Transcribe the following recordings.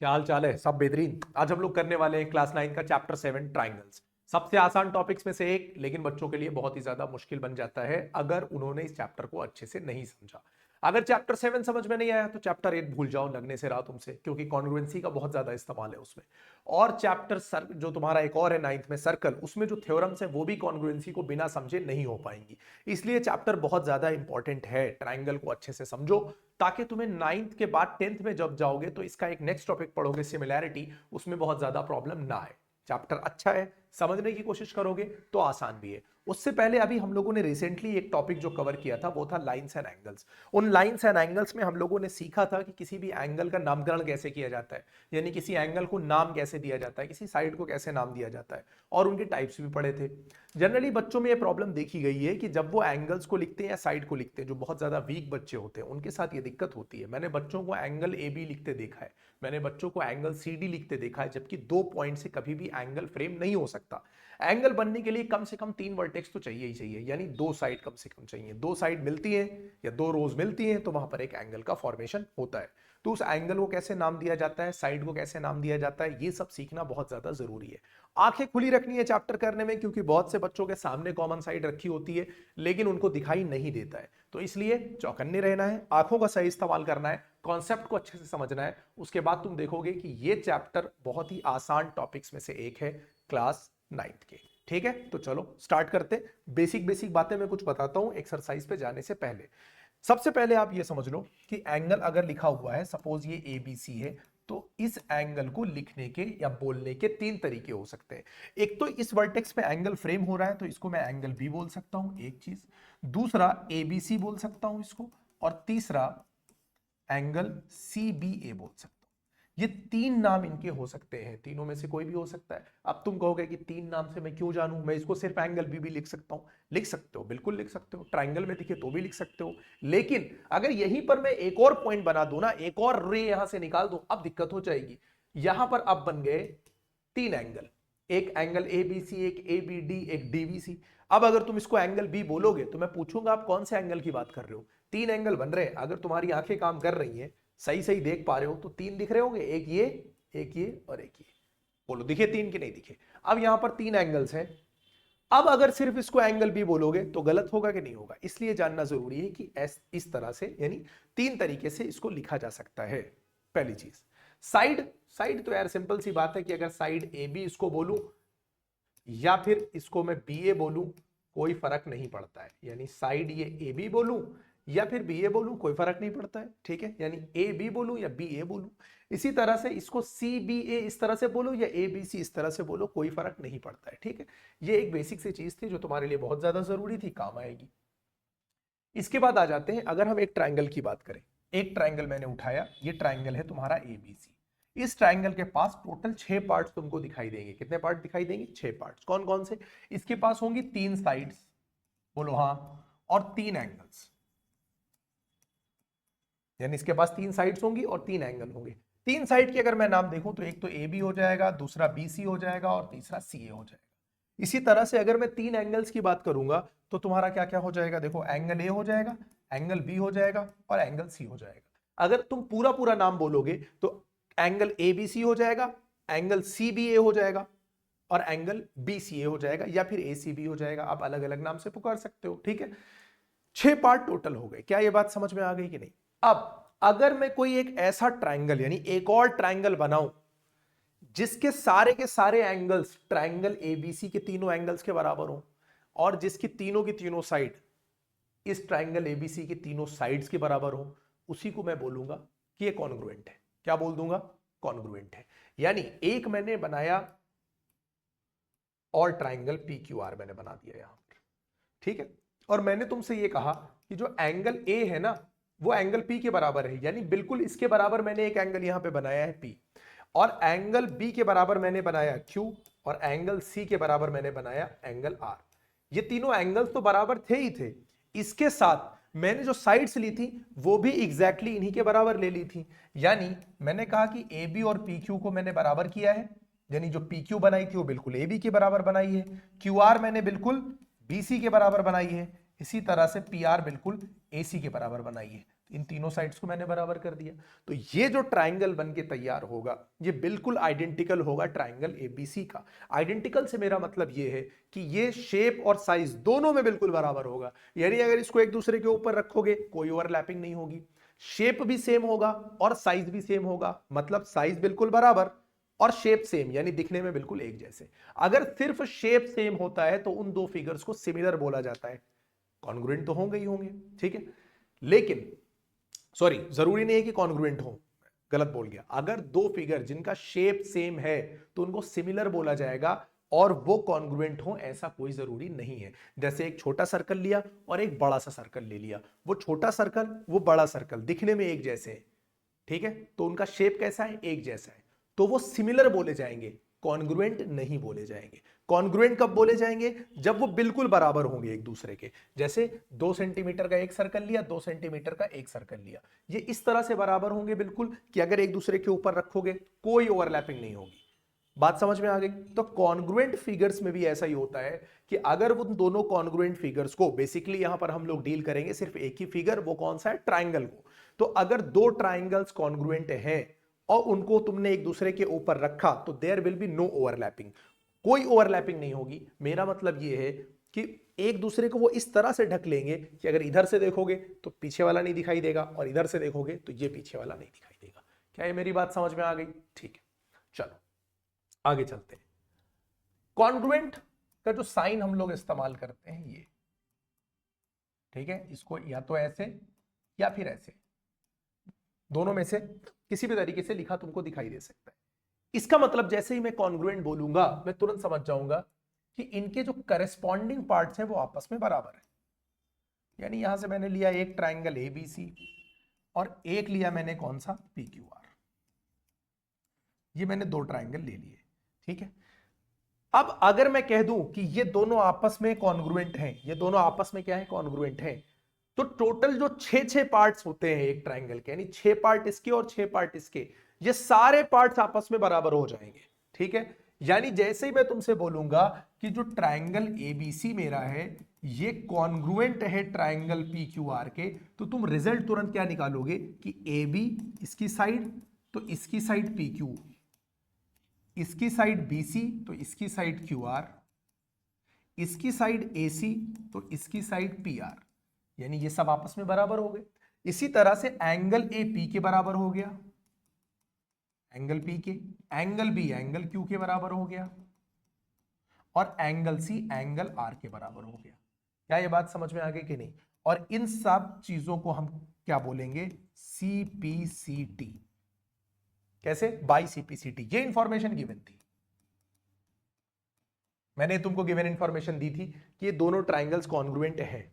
क्या हाल चाल है? सब बेहतरीन। आज हम लोग करने वाले हैं क्लास 9 का चैप्टर 7 ट्राइंगल्स। सबसे आसान टॉपिक्स में से एक, लेकिन बच्चों के लिए बहुत ही ज्यादा मुश्किल बन जाता है अगर उन्होंने इस चैप्टर को अच्छे से नहीं समझा। अगर चैप्टर 7 समझ में नहीं आया तो चैप्टर 8 भूल जाओ लगने से रहा तुमसे, क्योंकि कॉन्ग्रुएंसी का बहुत ज्यादा इस्तेमाल है उसमें। और चैप्टर सर जो तुम्हारा एक और है 9th में सर्कल, उसमें जो थ्योरम्स है वो भी कॉन्ग्रुएंसी को बिना समझे नहीं हो पाएंगी। इसलिए चैप्टर बहुत ज्यादा इंपॉर्टेंट है। ट्राइंगल को अच्छे से समझो ताकि तुम्हें 9th के बाद 10th में जब जाओगे तो इसका एक नेक्स्ट टॉपिक पढ़ोगे सिमिलैरिटी, उसमें बहुत ज्यादा प्रॉब्लम ना आए। चैप्टर अच्छा है, समझने की कोशिश करोगे तो आसान भी है। उससे पहले अभी हम लोगों ने रिसेंटली एक टॉपिक जो कवर किया था वो था लाइंस एंड एंगल्स। उन लाइंस एंड एंगल्स में हम लोगों ने सीखा था कि किसी भी एंगल का नामकरण कैसे किया जाता है, यानी किसी एंगल को नाम कैसे दिया जाता है, किसी साइड को कैसे नाम दिया जाता है, और उनके टाइप्स भी पढ़े थे। जनरली बच्चों में ये प्रॉब्लम देखी गई है कि जब वो एंगल्स को लिखते हैं या साइड को लिखते हैं, जो बहुत ज्यादा वीक बच्चे होते हैं उनके साथ ये दिक्कत होती है। मैंने बच्चों को एंगल ए बी लिखते देखा है, मैंने बच्चों को एंगल सी डी लिखते देखा है, जबकि 2 पॉइंट से कभी भी एंगल फ्रेम नहीं हो सकता। एंगल बनने के लिए कम से कम 3 वर्टेक्स तो चाहिए ही चाहिए, यानी 2 साइड कम से कम चाहिए। 2 साइड मिलती हैं या 2 रोज मिलती हैं तो वहां पर एक एंगल का फॉर्मेशन होता है। तो उस एंगल को कैसे नाम दिया जाता है, साइड को कैसे नाम दिया जाता है, ये सब सीखना बहुत ज्यादा जरूरी है। आंखें खुली रखनी है चैप्टर करने में, क्योंकि बहुत से बच्चों के सामने कॉमन साइड रखी होती है लेकिन उनको दिखाई नहीं देता है। तो इसलिए चौकन्ने रहना है, आंखों का सही इस्तेमाल करना है, कॉन्सेप्ट को अच्छे से समझना है। उसके बाद तुम देखोगे कि ये चैप्टर बहुत ही आसान टॉपिक्स में से एक है क्लास 9th के। ठीक है, तो चलो स्टार्ट करते। बेसिक बेसिक बातें मैं कुछ बताता हूं एक्सरसाइज पे जाने से पहले। सबसे पहले आप ये समझ लो कि एंगल अगर लिखा हुआ है, सपोज ये ए बी सी है, तो इस एंगल को लिखने के या बोलने के 3 तरीके हो सकते हैं। एक तो इस वर्टेक्स पे एंगल फ्रेम हो रहा है तो इसको मैं एंगल बी बोल सकता हूं, एक चीज। दूसरा ए बी सी बोल सकता हूं इसको। और तीसरा एंगल सी बी ए बोल सकता हूं। ये 3 नाम इनके हो सकते हैं, तीनों में से कोई भी हो सकता है। अब तुम कहोगे कि 3 नाम से मैं क्यों जानूं, मैं इसको सिर्फ एंगल बी भी लिख सकता हूं। लिख सकते हो, बिल्कुल लिख सकते हो, ट्राइंगल में दिखे तो भी लिख सकते हो। लेकिन अगर यहीं पर मैं एक और पॉइंट बना दूं ना, एक और रे यहां से निकाल दूं, अब दिक्कत हो जाएगी। यहां पर अब बन गए 3 एंगल, एक एंगल ए बी सी, एक ए बी डी, एक डी बी सी। अब अगर तुम इसको एंगल बी बोलोगे तो मैं पूछूंगा आप कौन से एंगल की बात कर रहे हो। 3 एंगल बन रहे हैं, अगर तुम्हारी आंखें काम कर रही हैं, सही सही देख पा रहे हो, तो 3 दिख रहे होंगे, एक ये, एक ये और एक ये। बोलो दिखे 3 कि नहीं दिखे? अब यहां पर 3 एंगल्स हैं। अब अगर सिर्फ इसको एंगल बी बोलोगे तो गलत होगा कि नहीं होगा? इसलिए जानना जरूरी है कि इस तरह से, यानी 3 तरीके से इसको लिखा जा सकता है। पहली चीज साइड। साइड तो यार सिंपल सी बात है कि अगर साइड ए बी इसको बोलूं या फिर इसको मैं बी ए बोलूं, कोई फर्क नहीं पड़ता है। यानी साइड ये ए बी बोलूं या फिर बी ए बोलूं, कोई फर्क नहीं पड़ता है। ठीक है, यानी ए बी बोलूं या बी ए बोलूं। इसी तरह से इसको सी बी ए इस तरह से बोलो या ए बी सी इस तरह से बोलो, कोई फर्क नहीं पड़ता है। ठीक है, ये एक बेसिक सी चीज थी जो तुम्हारे लिए बहुत ज्यादा जरूरी थी, काम आएगी। इसके बाद आ जाते हैं, अगर हम एक ट्राइंगल की बात करें। एक ट्राइंगल मैंने उठाया, ये ट्राइंगल है तुम्हारा ए बी सी। इस ट्राइंगल के पास टोटल 6 पार्ट्स तुमको दिखाई देंगे। कितने पार्ट दिखाई देंगे? 6 पार्ट्स। कौन कौन से? इसके पास होंगी 3 साइड्स, बोलो हाँ, और 3 एंगल्स। यानी इसके पास 3 साइड्स होंगी और 3 एंगल होंगे। 3 साइड की अगर मैं नाम देखूं तो एक तो ए बी हो जाएगा, दूसरा बी सी हो जाएगा और तीसरा सी ए हो जाएगा। इसी तरह से अगर मैं 3 एंगल्स की बात करूंगा तो तुम्हारा क्या क्या हो जाएगा? देखो, एंगल ए हो जाएगा, एंगल बी हो जाएगा और एंगल सी हो जाएगा। अगर तुम पूरा पूरा नाम बोलोगे तो एंगल ए बी सी हो जाएगा, एंगल सी बी ए हो जाएगा और एंगल बी सी ए हो जाएगा, या फिर ए सी बी हो जाएगा। आप अलग अलग नाम से पुकार सकते हो। ठीक है, 6 पार्ट टोटल हो गए। क्या ये बात समझ में आ गई कि नहीं? अब अगर मैं कोई एक ऐसा ट्राइंगल, यानी एक और ट्राइंगल बनाऊं जिसके सारे के सारे एंगल्स ट्राइंगल एबीसी के तीनों एंगल्स के बराबर हो, और जिसकी तीनों की तीनों साइड इस ट्राइंगल एबीसी के तीनों साइड्स के बराबर हो, उसी को मैं बोलूंगा कि ये कॉन्ग्रुएंट है। क्या बोल दूंगा? कॉन्ग्रुएंट है। यानी एक मैंने बनाया और ट्राइंगल पी क्यू आर मैंने बना दिया यहां पर। ठीक है, और मैंने तुमसे ये कहा कि जो एंगल ए है ना वो एंगल पी के बराबर है, यानी बिल्कुल इसके बराबर मैंने एक एंगल यहां पे बनाया है पी, और एंगल बी के बराबर मैंने बनाया क्यू, और एंगल सी के बराबर मैंने बनाया एंगल आर। ये तीनों एंगल्स तो बराबर थे ही थे, इसके साथ मैंने जो साइड्स ली थी वो भी एग्जैक्टली इन्हीं के बराबर ले ली थी। यानी मैंने कहा कि ए बी और पी क्यू को मैंने बराबर किया है, यानी जो पी क्यू बनाई थी वो बिल्कुल ए बी के बराबर बनाई है, क्यू आर मैंने बिल्कुल बी सी के बराबर बनाई है, इसी तरह से पी आर बिल्कुल ए सी के बराबर बनाई है। इन तीनों साइड्स को मैंने बराबर कर दिया। तो ये जो ट्राइंगल बन के तैयार होगा ये बिल्कुल आइडेंटिकल होगा ट्राइंगल एबीसी का। आइडेंटिकल से मेरा मतलब ये है कि ये शेप और साइज दोनों में बिल्कुल बराबर होगा, यानी अगर इसको एक दूसरे के ऊपर रखोगे कोई ओवरलैपिंग नहीं होगी, शेप भी सेम होगा और साइज भी सेम होगा, मतलब साइज बिल्कुल बराबर और शेप सेम, यानी दिखने में बिल्कुल एक जैसे। अगर सिर्फ शेप सेम होता है तो उन दो फिगर्स को सिमिलर बोला जाता है, कॉन्ग्रुएंट तो होंगे ही होंगे, ठीक है। लेकिन सॉरी, जरूरी नहीं है कि कॉन्ग्रुएंट हो, गलत बोल गया। अगर दो फिगर जिनका शेप सेम है तो उनको सिमिलर बोला जाएगा, और वो कॉन्ग्रुएंट हो ऐसा कोई जरूरी नहीं है। जैसे एक छोटा सर्कल लिया और एक बड़ा सा सर्कल ले लिया, वो छोटा सर्कल वो बड़ा सर्कल दिखने में एक जैसे हैं, ठीक है, तो उनका शेप कैसा है, एक जैसा है, तो वो सिमिलर बोले जाएंगे, कॉन्ग्रुएंट नहीं बोले जाएंगे। कॉन्ग्रुएंट कब बोले जाएंगे, जब वो बिल्कुल बराबर होंगे एक दूसरे के। जैसे 2 सेंटीमीटर का एक सर्कल लिया, 2 सेंटीमीटर का एक सर्कल लिया, ये इस तरह से बराबर होंगे बिल्कुल कि अगर एक दूसरे के ऊपर रखोगे कोई ओवरलैपिंग नहीं होगी। बात समझ में आ गई। तो कॉन्ग्रुएंट फिगर्स में भी ऐसा ही होता है कि अगर वो दोनों कॉन्ग्रुएंट फिगर्स को, बेसिकली यहां पर हम लोग डील करेंगे सिर्फ एक ही फिगर, वो कौन सा है, ट्राइंगल को। तो अगर दो ट्राइंगल्स कॉन्ग्रुएंट हैं और उनको तुमने एक दूसरे के ऊपर रखा तो there will be no overlapping, कोई ओवरलैपिंग नहीं होगी। मेरा मतलब यह है कि एक दूसरे को वो इस तरह से ढक लेंगे कि अगर इधर से देखोगे तो पीछे वाला नहीं दिखाई देगा और इधर से देखोगे तो ये पीछे वाला नहीं दिखाई देगा। क्या ये मेरी बात समझ में आ गई? ठीक है, चलो आगे चलते हैं। कॉन्ग्रुएंट का जो साइन हम लोग इस्तेमाल करते हैं ये, ठीक है, इसको या तो ऐसे या फिर ऐसे, दोनों में से किसी भी तरीके से लिखा तुमको दिखाई दे सकता है। इसका मतलब जैसे ही मैं कॉन्ग्रुएंट बोलूंगा मैं तुरंत समझ जाऊंगा कि इनके जो करस्पॉन्डिंग पार्ट्स हैं वो आपस में बराबर है। यानी यहां से मैंने लिया एक ट्राइंगल एबीसी और एक लिया मैंने कौन सा, पीक्यूआर। ये मैंने दो ट्राइंगल ले लिए, ठीक है। अब अगर मैं कह दूं कि ये दोनों आपस में कॉन्ग्रुएंट हैं, ये दोनों आपस में क्या है, कॉन्ग्रुएंट हैं, तो टोटल जो 6 पार्ट्स होते हैं एक ट्राइंगल के, यानी 6 पार्ट इसके और 6 पार्ट इसके, ये सारे पार्ट्स आपस में बराबर हो जाएंगे, ठीक है। यानी जैसे ही मैं तुमसे बोलूंगा कि जो ट्राइंगल एबीसी मेरा है ये कॉन्ग्रुएंट है ट्राइंगल पीक्यूआर के, तो तुम रिजल्ट तुरंत क्या निकालोगे कि ए बी इसकी साइड तो इसकी साइड पीक्यू, इसकी साइड BC तो इसकी साइड QR, इसकी साइड AC तो इसकी साइड PR, यानी ये सब आपस में बराबर हो गए। इसी तरह से एंगल AP के बराबर हो गया, एंगल P के, एंगल B एंगल Q के बराबर हो गया, और एंगल C एंगल R के बराबर हो गया। क्या ये बात समझ में आ गई कि नहीं? और इन सब चीजों को हम क्या बोलेंगे, CPCT। कैसे, बाई CPCT। ये इंफॉर्मेशन गिवन थी, मैंने तुमको गिवन इंफॉर्मेशन दी थी कि ये दोनों ट्राइंगल्स कॉन्ग्रुएंट हैं,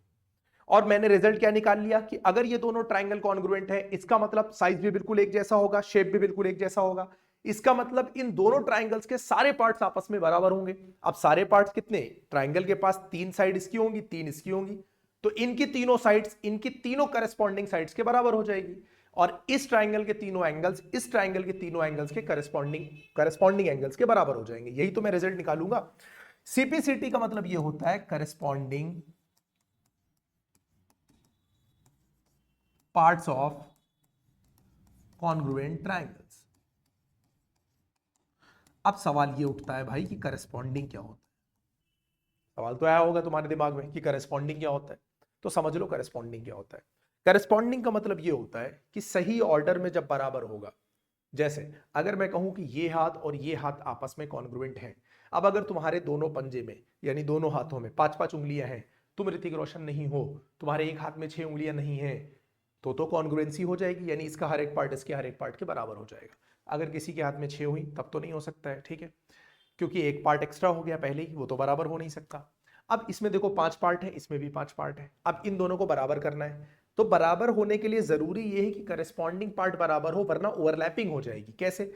और मैंने रिजल्ट क्या निकाल लिया कि अगर ये दोनों ट्राइंगल कॉन्ग्रुएंट है इसका मतलब साइज भी बिल्कुल एक जैसा होगा, शेप भी बिल्कुल एक जैसा होगा, इसका मतलब इन दोनों ट्राइंगल्स के सारे पार्ट्स आपस में बराबर होंगे। अब सारे पार्ट्स कितने, ट्राइंगल के पास 3 साइड इसकी होंगी, 3 इसकी होंगी, तो इनकी तीनों साइड्स, इनकी तीनों करस्पॉन्डिंग साइड्स के बराबर हो जाएगी, और इस ट्राइंगल के तीनों एंगल्स इस ट्राइंगल के तीनों एंगल्स के करस्पॉन्डिंग एंगल्स के बराबर हो जाएंगे। यही तो मैं रिजल्ट निकालूंगा। CPCT का मतलब यह होता है corresponding parts of congruent triangles. अब सवाल ये उठता है भाई कि करस्पॉन्डिंग क्या होता है। सवाल तो आया होगा तुम्हारे दिमाग में कि करस्पॉन्डिंग क्या होता है, तो समझ लो करस्पॉन्डिंग क्या होता है। करस्पॉन्डिंग का मतलब ये होता है कि सही ऑर्डर में जब बराबर होगा। जैसे अगर मैं कहूं कि ये हाथ और ये हाथ आपस में कॉन्ग्रुएंट हैं, अब अगर तुम्हारे दोनों पंजे में यानी दोनों हाथों में 5-5 उंगलियां हैं, तुम ऋतिक रोशन नहीं हो, तुम्हारे एक हाथ में 6 उंगलियां नहीं है, तो कॉन्ग्रुएंसी हो जाएगी, यानी इसका हर एक पार्ट इसके हर एक पार्ट के बराबर हो जाएगा। अगर किसी के हाथ में 6 हुई तब तो नहीं हो सकता है, ठीक है, क्योंकि एक पार्ट एक्स्ट्रा हो गया पहले ही, वो तो बराबर हो नहीं सकता। अब इसमें देखो 5 पार्ट है, इसमें भी 5 पार्ट है, अब इन दोनों को बराबर करना है, तो बराबर होने के लिए जरूरी यह है कि करस्पॉन्डिंग पार्ट बराबर हो, वरना ओवरलैपिंग हो जाएगी। कैसे,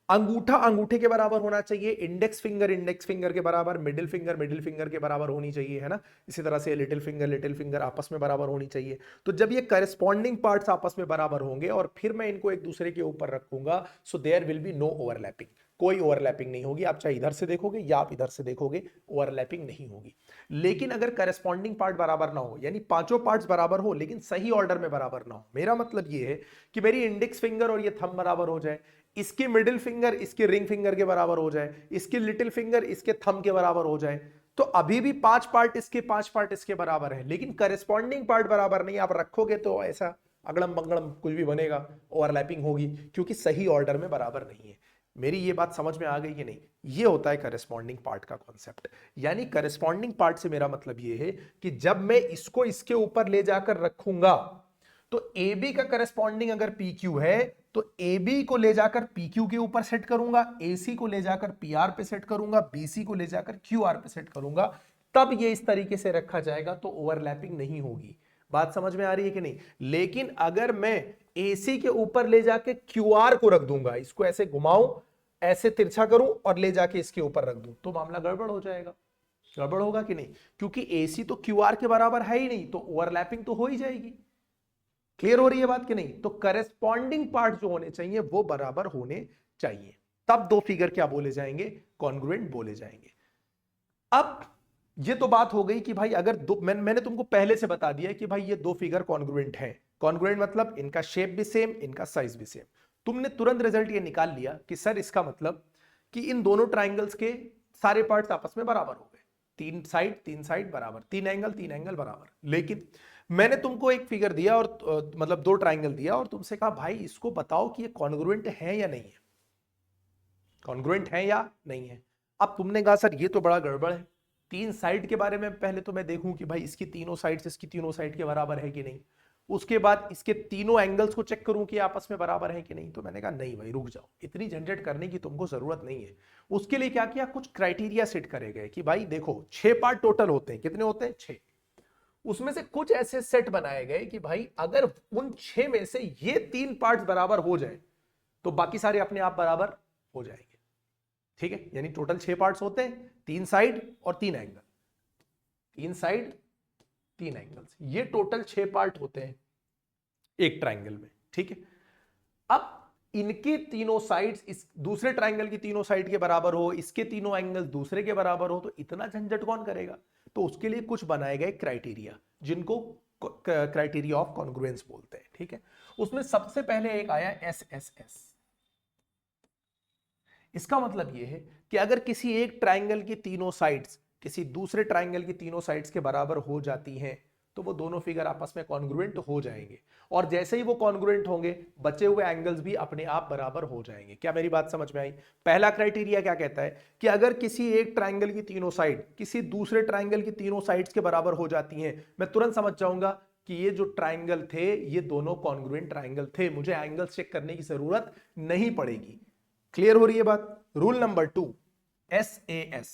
अंगूठा अंगूठे के बराबर होना चाहिए, इंडेक्स फिंगर के बराबर, मिडिल फिंगर के बराबर होनी चाहिए, है ना। इसी तरह से लिटिल फिंगर आपस में बराबर होनी चाहिए। तो जब ये करस्पॉन्डिंग पार्ट्स आपस में बराबर होंगे और फिर मैं इनको एक दूसरे के ऊपर रखूंगा, so there will be no overlapping, कोई ओवरलैपिंग नहीं होगी। आप चाहे इधर से देखोगे या आप इधर से देखोगे, ओवरलैपिंग नहीं होगी। लेकिन अगर करस्पॉन्डिंग पार्ट बराबर ना हो, यानी पांचों पार्ट्स बराबर हो लेकिन सही ऑर्डर में बराबर ना हो, मेरा मतलब ये है कि मेरी इंडेक्स फिंगर और ये थंब बराबर हो जाए, इसके मिडिल फिंगर इसके रिंग फिंगर के बराबर हो जाए, इसके लिटिल फिंगर इसके थंब के बराबर हो जाए, तो अभी भी 5 पार्ट इसके 5 पार्ट इसके बराबर है, लेकिन करस्पॉन्डिंग पार्ट बराबर नहीं। आप रखोगे तो ऐसा अगड़म बगड़म कुछ भी बनेगा, ओवरलैपिंग होगी, क्योंकि सही ऑर्डर में बराबर नहीं है। मेरी ये बात समझ में आ गई कि नहीं? ये होता है करस्पॉन्डिंग पार्ट का कॉन्सेप्ट। यानी करस्पॉन्डिंग पार्ट से मेरा मतलब ये है कि जब मैं इसको इसके ऊपर ले जाकर रखूंगा, तो ए बी का करस्पॉन्डिंग अगर पी क्यू है तो ए बी को ले जाकर पी क्यू के ऊपर सेट करूंगा, ए सी को ले जाकर पी आर पे सेट करूंगा, बी सी को ले जाकर क्यू आर पे सेट करूंगा, तब ये इस तरीके से रखा जाएगा, तो ओवरलैपिंग नहीं होगी। बात समझ में आ रही है कि नहीं? लेकिन अगर मैं AC के ऊपर ले जाके QR को रख दूंगा, इसको ऐसे घुमाऊं, ऐसे तिरछा करूं और ले जाके इसके ऊपर रख दूं, तो मामला गड़बड़ हो जाएगा। गड़बड़ होगा कि नहीं? क्योंकि AC तो QR के बराबर है ही नहीं, तो ओवरलैपिंग तो हो ही जाएगी। क्लियर हो रही है बात कि नहीं? तो करेस्पॉन्डिंग पार्ट जो होने चाहिए वो बराबर होने चाहिए, तब दो फिगर क्या बोले जाएंगे? कॉन्ग्रुएंट बोले जाएंगे। अब ये तो बात हो गई कि भाई अगर दो, मैंने तुमको पहले से बता दिया कि भाई ये दो फिगर कॉन्ग्रुएंट हैं। कॉन्ग्रुएंट मतलब इनका शेप भी सेम, इनका साइज भी सेम। तुमने तुरंत रिजल्ट ये निकाल लिया कि सर इसका मतलब कि इन दोनों ट्राइंगल्स के सारे पार्ट्स आपस में बराबर हो गए, तीन साइड बराबर, तीन एंगल बराबर। लेकिन मैंने तुमको एक फिगर दिया और मतलब दो ट्राइंगल दिया और तुमसे कहा भाई इसको बताओ कि ये कॉन्ग्रुएंट है या नहीं है, कॉन्ग्रुएंट है या नहीं है। अब तुमने कहा सर ये तो बड़ा गड़बड़ है, तीन साइड के बारे में पहले तो मैं देखूं कि भाई इसकी तीनों साइड्स इसकी तीनों साइड के बराबर है कि नहीं, उसके बाद इसके तीनों एंगल्स को चेक करूं कि आपस में बराबर है कि नहीं। तो मैंने कहा नहीं भाई रुक जाओ, इतनी झंझट करने की तुमको जरूरत नहीं है। उसके लिए क्या किया, कुछ क्राइटेरिया सेट करे गए कि भाई देखो 6 पार्ट टोटल होते हैं, कितने होते हैं? 6। उसमें से कुछ ऐसे सेट बनाए गए कि भाई अगर उन 6 में से ये 3 पार्ट्स बराबर हो जाए तो बाकी सारे अपने आप बराबर हो जाएंगे। ठीक है, यानी टोटल 6 पार्ट्स होते हैं, 3 साइड और 3 एंगल, 3 साइड 3 एंगल्स, ये टोटल 6 पार्ट होते हैं एक ट्राइंगल में। ठीक है, अब इनके तीनों साइड्स इस दूसरे ट्राइंगल की तीनों साइड के बराबर हो, इसके तीनों एंगल दूसरे के बराबर हो, तो इतना झंझट कौन करेगा? तो उसके लिए कुछ बनाए गए क्राइटेरिया, जिनको क्राइटेरिया ऑफ कॉन्ग्रुएंस बोलते हैं। ठीक है, उसमें सबसे पहले एक आया SSS। इसका मतलब यह है कि अगर किसी एक ट्राइंगल की तीनों साइड्स किसी दूसरे ट्राइंगल की तीनों साइड्स के बराबर हो जाती हैं, तो वो दोनों फिगर आपस में कॉन्ग्रुएंट हो जाएंगे, और जैसे ही वो कॉन्ग्रुएंट होंगे बचे हुए एंगल्स भी अपने आप बराबर हो जाएंगे। क्या मेरी बात समझ में आई? पहला क्राइटेरिया क्या कहता है कि अगर किसी एक ट्राइंगल की तीनों साइड किसी दूसरे ट्राइंगल की तीनों साइड्स के बराबर हो जाती हैं, मैं तुरंत समझ जाऊंगा कि ये जो ट्राइंगल थे ये दोनों कॉन्ग्रुएंट ट्राइंगल थे, मुझे एंगल चेक करने की जरूरत नहीं पड़ेगी। क्लियर हो रही है बात? रूल नंबर 2, SAS,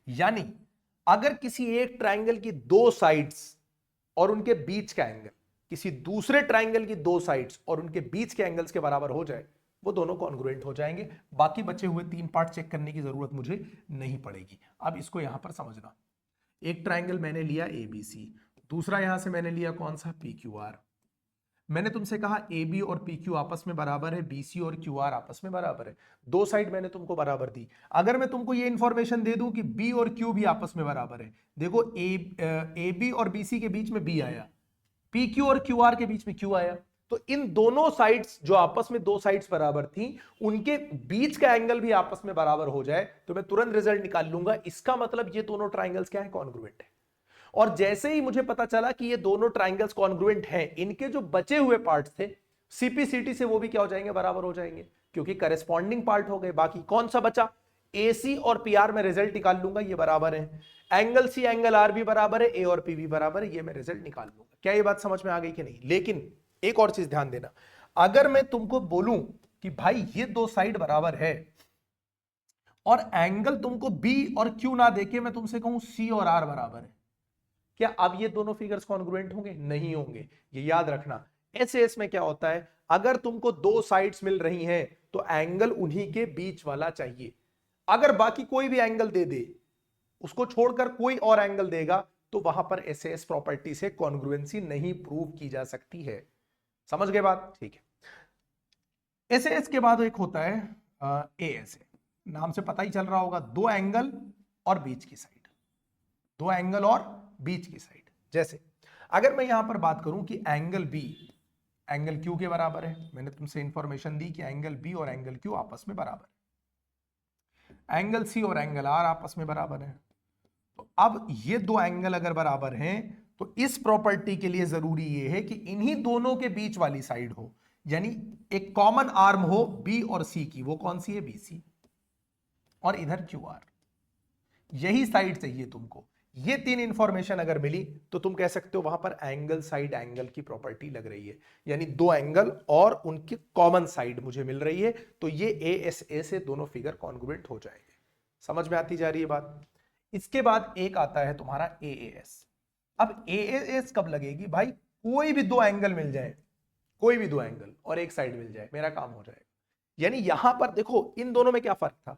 यानी अगर किसी एक ट्राइंगल की दो साइड्स और उनके बीच का एंगल किसी दूसरे ट्राइंगल की दो साइड्स और उनके बीच के एंगल्स के बराबर हो जाए, वो दोनों कॉन्ग्रुएंट हो जाएंगे। बाकी बचे हुए 3 पार्ट चेक करने की जरूरत मुझे नहीं पड़ेगी। अब इसको यहां पर समझना, एक ट्राइंगल मैंने लिया ABC, दूसरा यहां से मैंने लिया कौन सा? PQR। मैंने तुमसे कहा AB और PQ आपस में बराबर है, BC और QR आपस में बराबर है, दो साइड मैंने तुमको बराबर दी। अगर मैं तुमको ये इंफॉर्मेशन दे दूं कि B और Q भी आपस में बराबर है, देखो AB और BC के बीच में B आया, PQ और QR के बीच में Q आया, तो इन दोनों साइड्स जो आपस में दो साइड्स बराबर थी, उनके बीच का एंगल भी आपस में बराबर हो जाए तो मैं तुरंत रिजल्ट निकाल लूंगा। इसका मतलब ये दोनों ट्राइंगल्स क्या है? कॉन्ग्रुएंट है। और जैसे ही मुझे पता चला कि ये दोनों ट्राइंगल्स कॉन्ग्रुएंट हैं, इनके जो बचे हुए पार्ट्स थे CPCT से वो भी क्या हो जाएंगे? बराबर हो जाएंगे, क्योंकि करेस्पॉन्डिंग पार्ट हो गए। बाकी कौन सा बचा? AC और PR में रिजल्ट निकाल लूंगा, ये बराबर है। एंगल C एंगल R भी बराबर है, A और P भी बराबर है, ये मैं रिजल्ट निकाल लूंगा। क्या ये बात समझ में आ गई कि नहीं? लेकिन एक और चीज ध्यान देना, अगर मैं तुमको बोलूं कि भाई ये दो साइड बराबर है और एंगल तुमको B और Q ना देके मैं तुमसे कहूं C और R बराबर है, क्या अब ये दोनों फिगर्स कॉन्ग्रुएंट होंगे? नहीं होंगे। ये याद रखना। SAS में क्या होता है, अगर तुमको दो साइड्स मिल रही हैं तो एंगल उन्हीं के बीच वाला चाहिए। अगर बाकी कोई भी एंगल दे दे, उसको छोड़कर कोई और एंगल देगा, तो वहां पर SAS प्रॉपर्टी से कॉन्ग्रुएंसी नहीं प्रूव की जा सकती है। समझ गए बात? ठीक है। SAS के बाद एक होता है ए एस ए, नाम से पता ही चल रहा होगा, दो एंगल और बीच की साइड, दो एंगल और बीच की साइड। जैसे अगर मैं यहां पर बात करूं कि एंगल बी एंगल क्यू के बराबर है, मैंने तुमसे इंफॉर्मेशन दी कि एंगल बी और एंगल क्यू आपस में बराबर है, एंगल सी और एंगल आर आपस में बराबर है। तो अब ये दो एंगल अगर बराबर हैं तो इस प्रॉपर्टी के लिए जरूरी ये है कि इन्हीं दोनों के बीच वाली साइड हो, यानी एक कॉमन आर्म हो बी और सी की, वो कौन सी है, बी सी, और इधर क्यू आर, यही साइड चाहिए तुमको। ये तीन इंफॉर्मेशन अगर मिली तो तुम कह सकते हो वहां पर एंगल साइड एंगल की प्रॉपर्टी लग रही है, यानी दो एंगल और उनकी कॉमन साइड मुझे मिल रही है, तो ये ए एस ए से दोनों फिगर कॉन्ग्रुएंट हो जाएंगे। समझ में आती जा रही है बात। इसके बाद एक आता है तुम्हारा ए एस। अब ए एस कब लगेगी भाई, कोई भी दो एंगल मिल जाए, कोई भी दो एंगल और एक साइड मिल जाए, मेरा काम हो जाएगा। यानी यहां पर देखो इन दोनों में क्या फर्क था,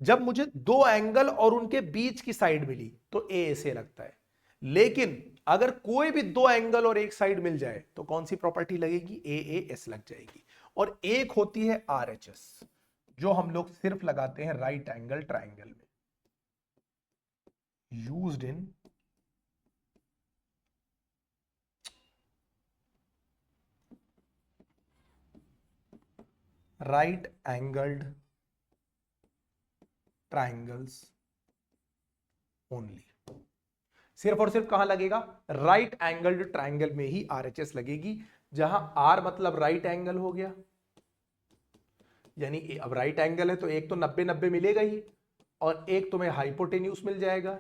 जब मुझे दो एंगल और उनके बीच की साइड मिली तो ए से लगता है, लेकिन अगर कोई भी दो एंगल और एक साइड मिल जाए तो कौन सी प्रॉपर्टी लगेगी, ए एस लग जाएगी। और एक होती है आर एच एस, जो हम लोग सिर्फ लगाते हैं राइट एंगल ट्राइंगल में, used in right angled triangles only. सिर्फ और सिर्फ कहां लगेगा, राइट एंगल्ड ट्राइंगल में ही आरएचएस लगेगी, जहां आर मतलब राइट एंगल हो गया, यानी अब राइट एंगल है तो एक तो 90-90 मिलेगा ही, और एक तुम्हें हाइपोटेन्यूस मिल जाएगा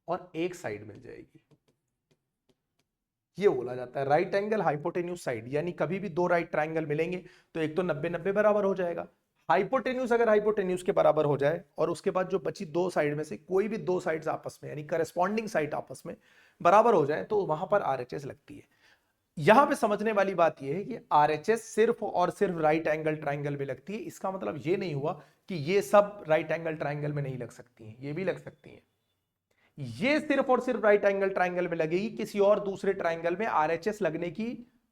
और एक साइड मिल जाएगी। ये बोला जाता है राइट एंगल हाइपोटेन्यूस साइड, यानी कभी भी दो राइट ट्राइंगल मिलेंगे तो एक तो 90-90 बराबर हो जाएगा, हाइपोटेन्यूस अगर हाइपोटेन्यूस के बराबर हो जाए और उसके बाद जो बची दो साइड में से कोई भी दो साइड्स आपस में, यानी करस्पॉन्डिंग साइड आपस में बराबर हो जाए, तो वहां पर आरएचएस लगती है। यहां पे समझने वाली बात यह है कि आरएचएस सिर्फ और सिर्फ राइट एंगल ट्राइंगल में लगती है। इसका मतलब ये नहीं हुआ कि ये सब राइट एंगल ट्राइंगल में नहीं लग सकती हैं, ये भी लग सकती हैं। ये सिर्फ और सिर्फ राइट एंगल ट्राइंगल में लगेगी, किसी और दूसरे ट्राइंगल में आरएचएस लगने की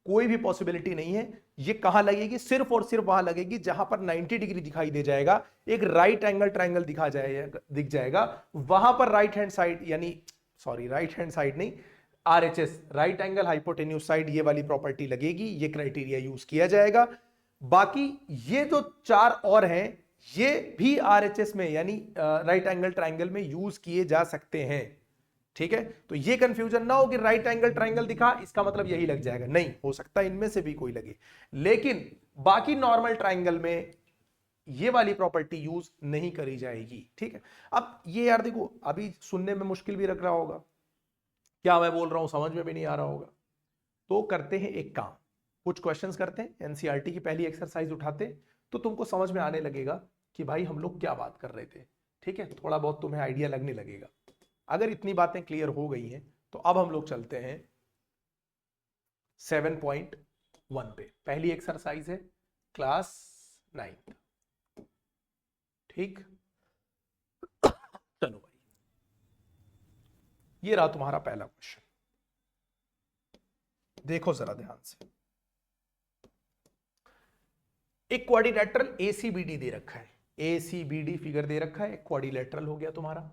कोई भी पॉसिबिलिटी नहीं है। ये कहां लगेगी, सिर्फ और सिर्फ वहां लगेगी जहां पर 90 डिग्री दिखाई दे जाएगा, एक राइट एंगल ट्राइंगल दिख जाएगा, वहां पर राइट हैंड साइड, यानी सॉरी राइट हैंड साइड नहीं, RHS right angle hypotenuse side, ये वाली प्रॉपर्टी लगेगी, ये क्राइटेरिया यूज किया जाएगा। बाकी ये जो चार और हैं ये भी आरएचएस में यानी राइट एंगल ट्राइंगल में यूज किए जा सकते हैं। ठीक है, तो ये कंफ्यूजन ना हो कि राइट एंगल ट्राइंगल दिखा इसका मतलब यही लग जाएगा, नहीं, हो सकता है इनमें से भी कोई लगे, लेकिन बाकी नॉर्मल ट्राइंगल में ये वाली प्रॉपर्टी यूज नहीं करी जाएगी। ठीक है, अब ये यार देखो अभी सुनने में मुश्किल भी लग रहा होगा, क्या मैं बोल रहा हूं समझ में भी नहीं आ रहा होगा, तो करते हैं एक काम, कुछ क्वेश्चंस करते हैं, एनसीईआरटी की पहली एक्सरसाइज उठाते हैं, तो तुमको समझ में आने लगेगा कि भाई हम लोग क्या बात कर रहे थे। ठीक है, थोड़ा बहुत तुम्हें आइडिया लगने लगेगा। अगर इतनी बातें क्लियर हो गई हैं तो अब हम लोग चलते हैं 7.1 पे। पहली एक्सरसाइज है क्लास 9। ठीक, चलो भाई, ये रहा तुम्हारा पहला क्वेश्चन, देखो जरा ध्यान से। एक क्वाड्रिलेटरल एसीबीडी दे रखा है, एसीबीडी फिगर दे रखा है, क्वाड्रिलेटरल हो गया तुम्हारा।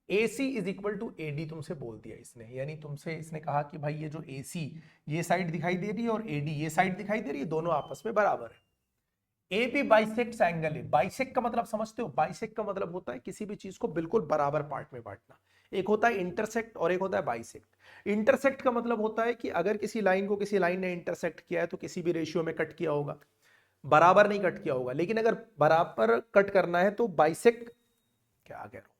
AC is equal to AD तुमसे बोल दिया इसने, यानी तुमसे इसने कहा कि भाई ये जो AC ये साइड दिखाई दे रही है और AD ये साइड दिखाई दे रही है, दोनों आपस में बराबर है। AB बाइसेक्ट्स एंगल है। बाइसेक्ट का मतलब समझते हो, बाइसेक्ट का मतलब होता है किसी भी चीज को बिल्कुल बराबर पार्ट में बांटना। एक होता है इंटरसेक्ट और एक होता है बाइसेक्ट। इंटरसेक्ट का मतलब होता है कि अगर किसी लाइन को किसी लाइन ने इंटरसेक्ट किया है तो किसी भी रेशियो में कट किया होगा, बराबर नहीं कट किया होगा, लेकिन अगर बराबर कट करना है तो बाइसेक्ट, क्या कह रहा हूं,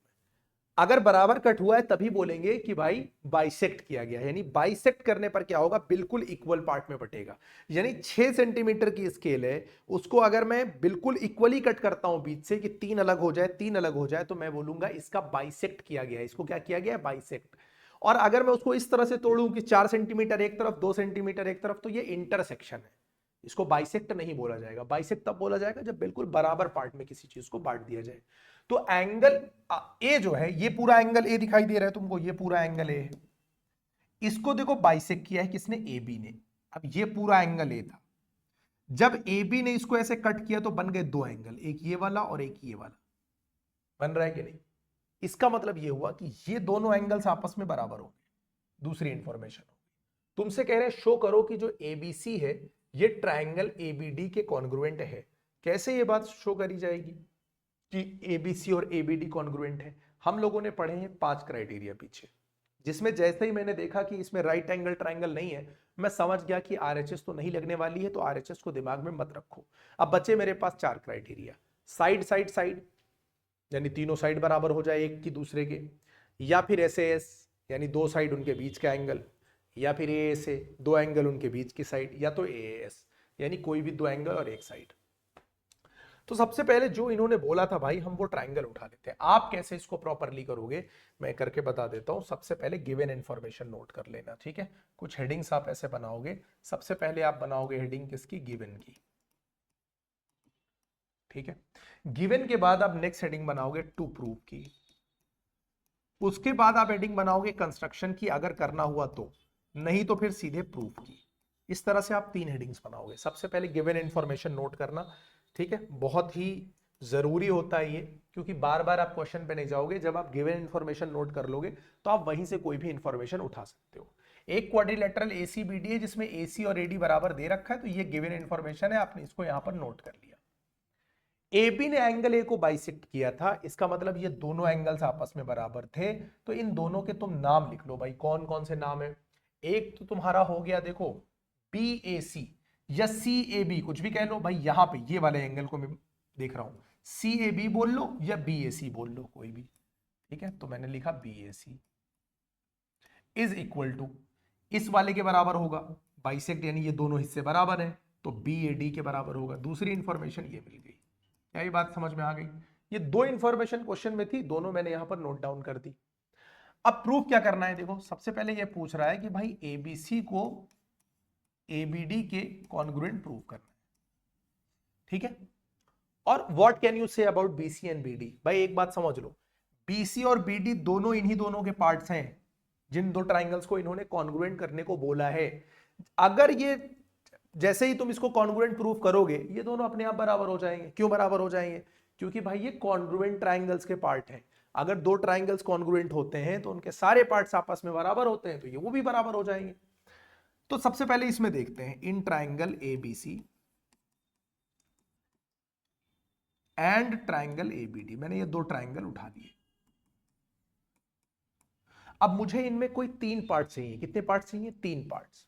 अगर बराबर कट हुआ है तभी बोलेंगे कि भाई बाइसेक्ट किया गया, यानी बाइसेक्ट करने पर क्या होगा, बिल्कुल इक्वल पार्ट में बटेगा। यानी 6 सेंटीमीटर की स्केल है, उसको अगर मैं बिल्कुल इक्वली कट करता हूं बीच से कि 3 अलग हो जाए, 3 अलग हो जाए, तो मैं बोलूंगा इसका बाइसेक्ट किया गया है। इसको क्या किया गया है, बाइसेक्ट। और अगर मैं उसको इस तरह से तोड़ूं कि 4 सेंटीमीटर एक तरफ, 2 सेंटीमीटर एक तरफ, तो ये इंटरसेक्शन है, इसको बाइसेक्ट नहीं बोला जाएगा। बाइसेक्ट तब बोला जाएगा जब बिल्कुल बराबर पार्ट में किसी चीज को बांट दिया जाए। तो एंगल ए जो है, ये पूरा एंगल ए दिखाई दे रहा है तुमको, ये पूरा एंगल ए है, इसको देखो बाइसेक्ट किया है किसने, ए बी ने। अब ये पूरा एंगल ए था, जब ए बी ने इसको ऐसे कट किया तो बन गए दो एंगल, एक ये वाला और एक ये वाला, बन रहा है कि नहीं? इसका मतलब ये हुआ कि ये दोनों एंगल्स आपस में बराबर होंगे। दूसरी इंफॉर्मेशन तुमसे कह रहे हैं शो करो कि जो एबीसी है ये ट्रायंगल एबीडी के कॉन्ग्रुएंट है। कैसे ये बात शो करी जाएगी कि एबीसी और एबीडी कॉन्ग्रुएंट है? हम लोगों ने पढ़े हैं 5 क्राइटेरिया पीछे, जिसमें जैसे ही मैंने देखा कि इसमें राइट एंगल ट्रायंगल नहीं है, मैं समझ गया कि आरएचएस तो नहीं लगने वाली है, तो आरएचएस को दिमाग में मत रखो। अब बचे मेरे पास 4 क्राइटेरिया। साइड साइड साइड, यानी तीनों साइड बराबर हो जाए एक की दूसरे के, या फिर ऐसे एस यानी दो साइड उनके बीच का एंगल, या फिर ए से दो एंगल उनके बीच की साइड, या तो ए एस यानी कोई भी दो एंगल और एक साइड। तो सबसे पहले जो इन्होंने बोला था भाई हम वो ट्रायंगल उठा लेते हैं। आप कैसे इसको प्रॉपरली करोगे मैं करके बता देता हूं। सबसे पहले गिवन इंफॉर्मेशन नोट कर लेना, ठीक है? कुछ हेडिंग्स आप ऐसे बनाओगे। सबसे पहले आप बनाओगे हेडिंग किसकी? गिवन की, ठीक है? गिवन के बाद आप नेक्स्ट हेडिंग बनाओगे टू प्रूव की। उसके बाद आप हेडिंग बनाओगे कंस्ट्रक्शन की, अगर करना हुआ तो, नहीं तो फिर सीधे प्रूफ की। इस तरह से आप 3 हेडिंग्स बनाओगे। सबसे पहले गिवन इंफॉर्मेशन नोट करना, ठीक है? बहुत ही जरूरी होता है ये, क्योंकि बार बार आप क्वेश्चन पे नहीं जाओगे। जब आप गिवन इंफॉर्मेशन नोट कर लोगे तो आप वहीं से कोई भी इंफॉर्मेशन उठा सकते हो। एक क्वाड्रिलेटरल एसीबीडी है जिसमें एसी और एडी बराबर दे रखा है, तो ये गिवन इंफॉर्मेशन है, आपने इसको यहां पर नोट कर लिया। AB ने एंगल ए को बाइसेक्ट किया था, इसका मतलब ये दोनों एंगल्स आपस में बराबर थे। तो इन दोनों के तुम नाम लिख लो भाई, कौन कौन से नाम है। एक तो तुम्हारा हो गया देखो BAC या CAB, कुछ भी कह लो भाई। यहां पे ये वाले एंगल को मैं देख रहा हूं, CAB बोल लो या BAC बोल लो, कोई भी, ठीक है? तो मैंने लिखा BAC इज इक्वल टू, इस वाले के बराबर होगा, बाइसेक्ट यानी ये दोनों हिस्से बराबर हैं, तो BAD के बराबर होगा। दूसरी इंफॉर्मेशन ये मिल गई। क्या ये बात समझ में आ गई? ये दो इंफॉर्मेशन क्वेश्चन में थी, दोनों मैंने यहां पर नोट डाउन कर दी। अब प्रूफ क्या करना है? देखो सबसे पहले ये पूछ रहा है कि भाई एबीसी को एबीडी के कॉन्ग्रुएंट प्रूव करना है, ठीक है? और what can you say about BC and BD? भाई एक बात समझ लो, बीसी और बीडी दोनों इन्हीं दोनों के पार्ट्स हैं, जिन दो ट्राइंगल्स को इन्होंने कॉन्ग्रुएंट करने को बोला है। अगर ये जैसे ही तुम इसको कॉन्ग्रुएंट प्रूफ करोगे, ये दोनों अपने आप बराबर हो जाएंगे। क्यों बराबर हो जाएंगे? क्योंकि भाई ये कॉन्ग्रुएंट ट्राइंगल्स के पार्ट हैं। अगर दो ट्राइंगल्स कॉन्ग्रुएंट होते हैं तो उनके सारे पार्ट्स आपस में बराबर होते हैं, तो ये वो भी बराबर हो जाएंगे। तो सबसे पहले इसमें देखते हैं, in triangle ABC and triangle ABD, मैंने ये दो ट्राइंगल उठा दिए। अब मुझे इनमें कोई 3 पार्ट चाहिए। कितने पार्ट चाहिए? 3 पार्ट्स।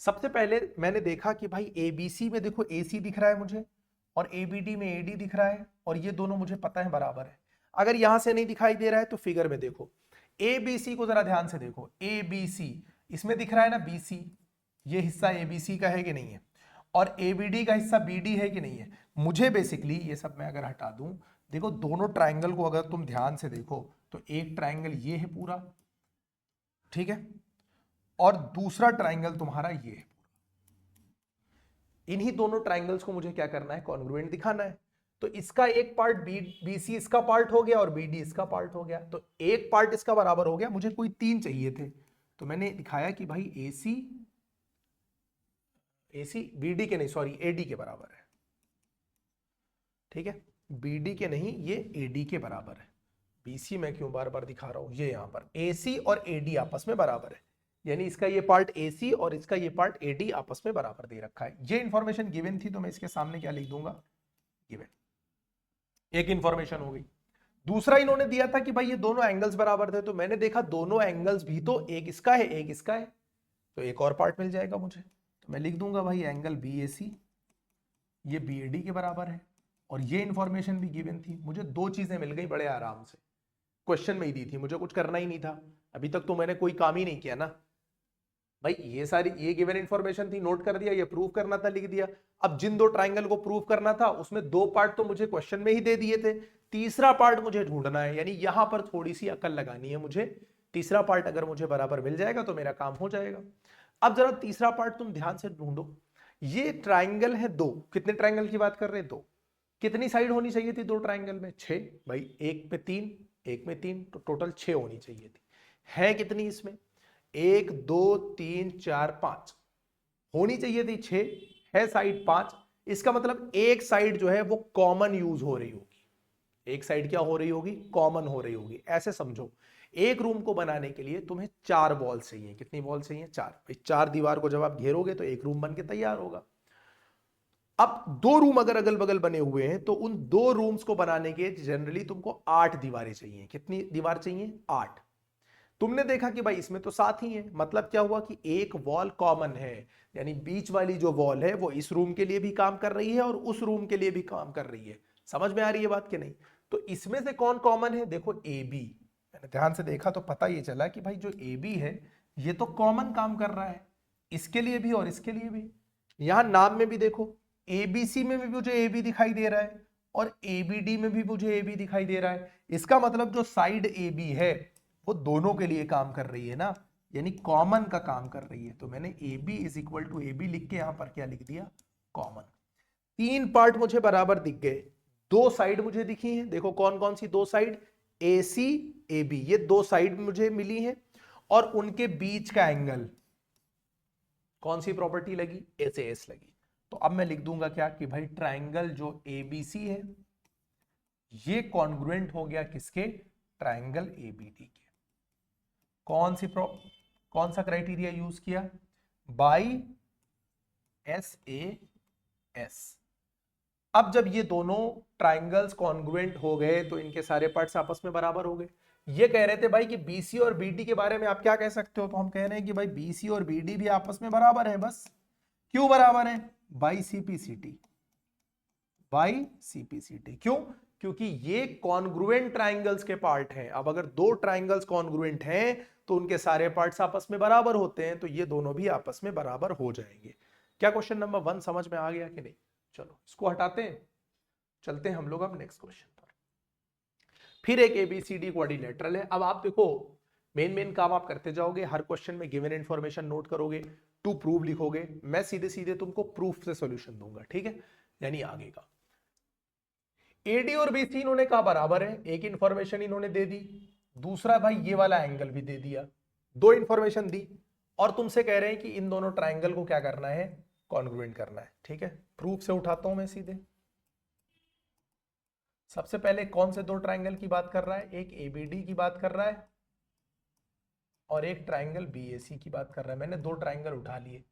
सबसे पहले मैंने देखा कि भाई एबीसी में देखो AC दिख रहा है मुझे, और ABD में AD दिख रहा है, और ये दोनों मुझे पता है बराबर है। अगर यहां से नहीं दिखाई दे रहा है तो फिगर में देखो, ABC को जरा ध्यान से देखो। ABC इसमें दिख रहा है ना BC, ये हिस्सा ABC का है कि नहीं है, और ABD का हिस्सा BD है कि नहीं है। मुझे बेसिकली ये सब मैं अगर हटा दूं, देखो दोनों ट्राइंगल को अगर तुम ध्यान से देखो तो एक ट्राइंगल ये है पूरा, ठीक है, और दूसरा ट्राइंगल तुम्हारा ये है। इन्हीं दोनों ट्राइंगल्स को मुझे क्या करना है? कॉन्ग्रुएंट दिखाना है। तो इसका एक पार्ट BC इसका पार्ट हो गया और BD इसका पार्ट हो गया, तो एक पार्ट इसका बराबर हो गया। मुझे कोई 3 चाहिए थे, तो मैंने दिखाया कि भाई AC BD के नहीं, सॉरी AD के बराबर है, ठीक है? BD के नहीं, ये AD के बराबर है। BC मैं क्यों बार बार दिखा रहा हूं? ये यहां पर AC और AD आपस में बराबर है, यानी इसका ये पार्ट AC और इसका ये पार्ट AD आपस में बराबर दे रखा है। ये इंफॉर्मेशन गिवन थी, तो मैं इसके सामने क्या लिख दूंगा? गिवन। एक इंफॉर्मेशन हो गई। दूसरा इन्होंने दिया था कि भाई ये दोनों एंगल्स बराबर थे, तो मैंने देखा दोनों एंगल्स भी तो एक इसका है एक इसका है, तो एक और पार्ट मिल जाएगा मुझे। तो मैं लिख दूंगा भाई एंगल BAC ये BAD के बराबर है, और ये इंफॉर्मेशन भी गिवन थी। मुझे 2 चीजें मिल गई बड़े आराम से, क्वेश्चन में ही दी थी, मुझे कुछ करना ही नहीं था। अभी तक तो मैंने कोई काम ही नहीं किया ना भाई। ये सारी ये गिवन इंफॉर्मेशन थी, नोट कर दिया, ये प्रूव करना था, लिख दिया। अब जिन दो ट्राइंगल को प्रूव करना था उसमें 2 पार्ट तो मुझे क्वेश्चन में ही दे दिए थे, तीसरा पार्ट मुझे ढूंढना है, यानी यहां पर थोड़ी सी अकल लगानी है मुझे। तीसरा पार्ट अगर मुझे बराबर मिल जाएगा तो मेरा काम हो जाएगा। अब जरा तीसरा पार्ट तुम ध्यान से ढूंढो। ये ट्राइंगल है 2, कितने ट्राइंगल की बात कर रहे हैं? 2। कितनी साइड होनी चाहिए थी 2 ट्राइंगल में? 6 भाई, एक में 3 एक में 3, तो टोटल 6 होनी चाहिए थी। है कितनी इसमें? 1 2 3 4 5 होनी चाहिए थी 6, है साइड 5, इसका मतलब एक साइड जो है वो कॉमन यूज हो रही होगी, एक साइड क्या हो रही होगी, कॉमन हो रही होगी। ऐसे समझो, एक रूम को बनाने के लिए तुम्हें 4 वॉल चाहिए। कितनी वॉल चाहिए? 4। 4 दीवार को जब आप घेरोगे तो एक रूम बन के तैयार होगा। अब 2 रूम अगर अगल बगल बने हुए हैं तो उन 2 रूम्स को बनाने के जनरली तुमको 8 दीवारें चाहिए। कितनी दीवार चाहिए? 8। तुमने देखा कि भाई इसमें तो 7 ही है, मतलब क्या हुआ कि एक वॉल कॉमन है, यानी बीच वाली जो वॉल है वो इस रूम के लिए भी काम कर रही है और उस रूम के लिए भी काम कर रही है। समझ में आ रही है बात कि नहीं? तो इसमें से कौन कॉमन है? देखो ए बी, मैंने ध्यान से देखा तो पता ये चला कि भाई जो ए बी है ये तो कॉमन काम कर रहा है, इसके लिए भी और इसके लिए भी। यहां नाम में भी देखो, एबीसी में भी मुझे ए बी दिखाई दे रहा है और एबीडी में भी मुझे ए बी दिखाई दे रहा है। इसका मतलब जो साइड ए बी है वो दोनों के लिए काम कर रही है ना, यानी कॉमन का काम कर रही है। तो मैंने A B is equal to A B लिख के यहां पर क्या लिख दिया? कॉमन। 3 पार्ट मुझे बराबर दिख गए, 2 साइड मुझे दिखी हैं। देखो कौन कौन सी 2 साइड? ए सी ए बी, ये 2 साइड मुझे मिली हैं और उनके बीच का एंगल, कौन सी प्रॉपर्टी लगी? ए से एस लगी। तो अब मैं लिख दूंगा क्या कि भाई ट्राइंगल जो एबीसी है ये कॉन्ग्रुएंट हो गया किसके? ट्राइंगल एबीडी के। कौन सा क्राइटेरिया यूज किया? By S A S. अब जब ये दोनों ट्राइंगल्स कॉन्ग्रुएंट हो गए तो इनके सारे पार्ट्स आपस में बराबर हो गए। ये कह रहे थे भाई कि बीसी और बीडी के बारे में आप क्या कह सकते हो? तो हम कह रहे हैं कि भाई बीसी और बीडी भी आपस में बराबर है। बस क्यों बराबर है? By CPCT, by CPCT. क्यों? क्योंकि ये कॉन्ग्रुएंट ट्राइंगल्स के पार्ट हैं। अब अगर 2 ट्राइंगल्स कॉन्ग्रुएंट हैं तो उनके सारे पार्ट्स आपस में बराबर होते हैं, तो ये दोनों भी आपस में बराबर हो जाएंगे। क्या क्वेश्चन नंबर 1 समझ में आ गया कि नहीं? चलो इसको हटाते हैं, चलते हैं हम लोग अब नेक्स्ट क्वेश्चन पर। फिर एक एबीसीडी कोऑर्डिनेटरल है। अब आप देखो मेन काम आप करते जाओगे, हर क्वेश्चन में गिवन इन्फॉर्मेशन नोट करोगे, टू प्रूव लिखोगे, मैं सीधे सीधे तुमको प्रूफ से सॉल्यूशन दूंगा, ठीक है? यानी आगे का एडी और बीसी इन्होंने कहा बराबर है, एक इंफॉर्मेशन इन्होंने दे दी, दूसरा भाई ये वाला एंगल भी दे दिया, 2 इंफॉर्मेशन दी और तुमसे कह रहे हैं कि इन दोनों ट्राइंगल को क्या करना है? कॉन्ग्रुएंट करना है, ठीक है? प्रूफ से उठाता हूं मैं सीधे। सबसे पहले कौन से 2 ट्राइंगल की बात कर रहा है? एक एबीडी की बात कर रहा है और एक ट्राइंगल बीएसी की बात कर रहा है। मैंने 2 ट्राइंगल उठा लिए,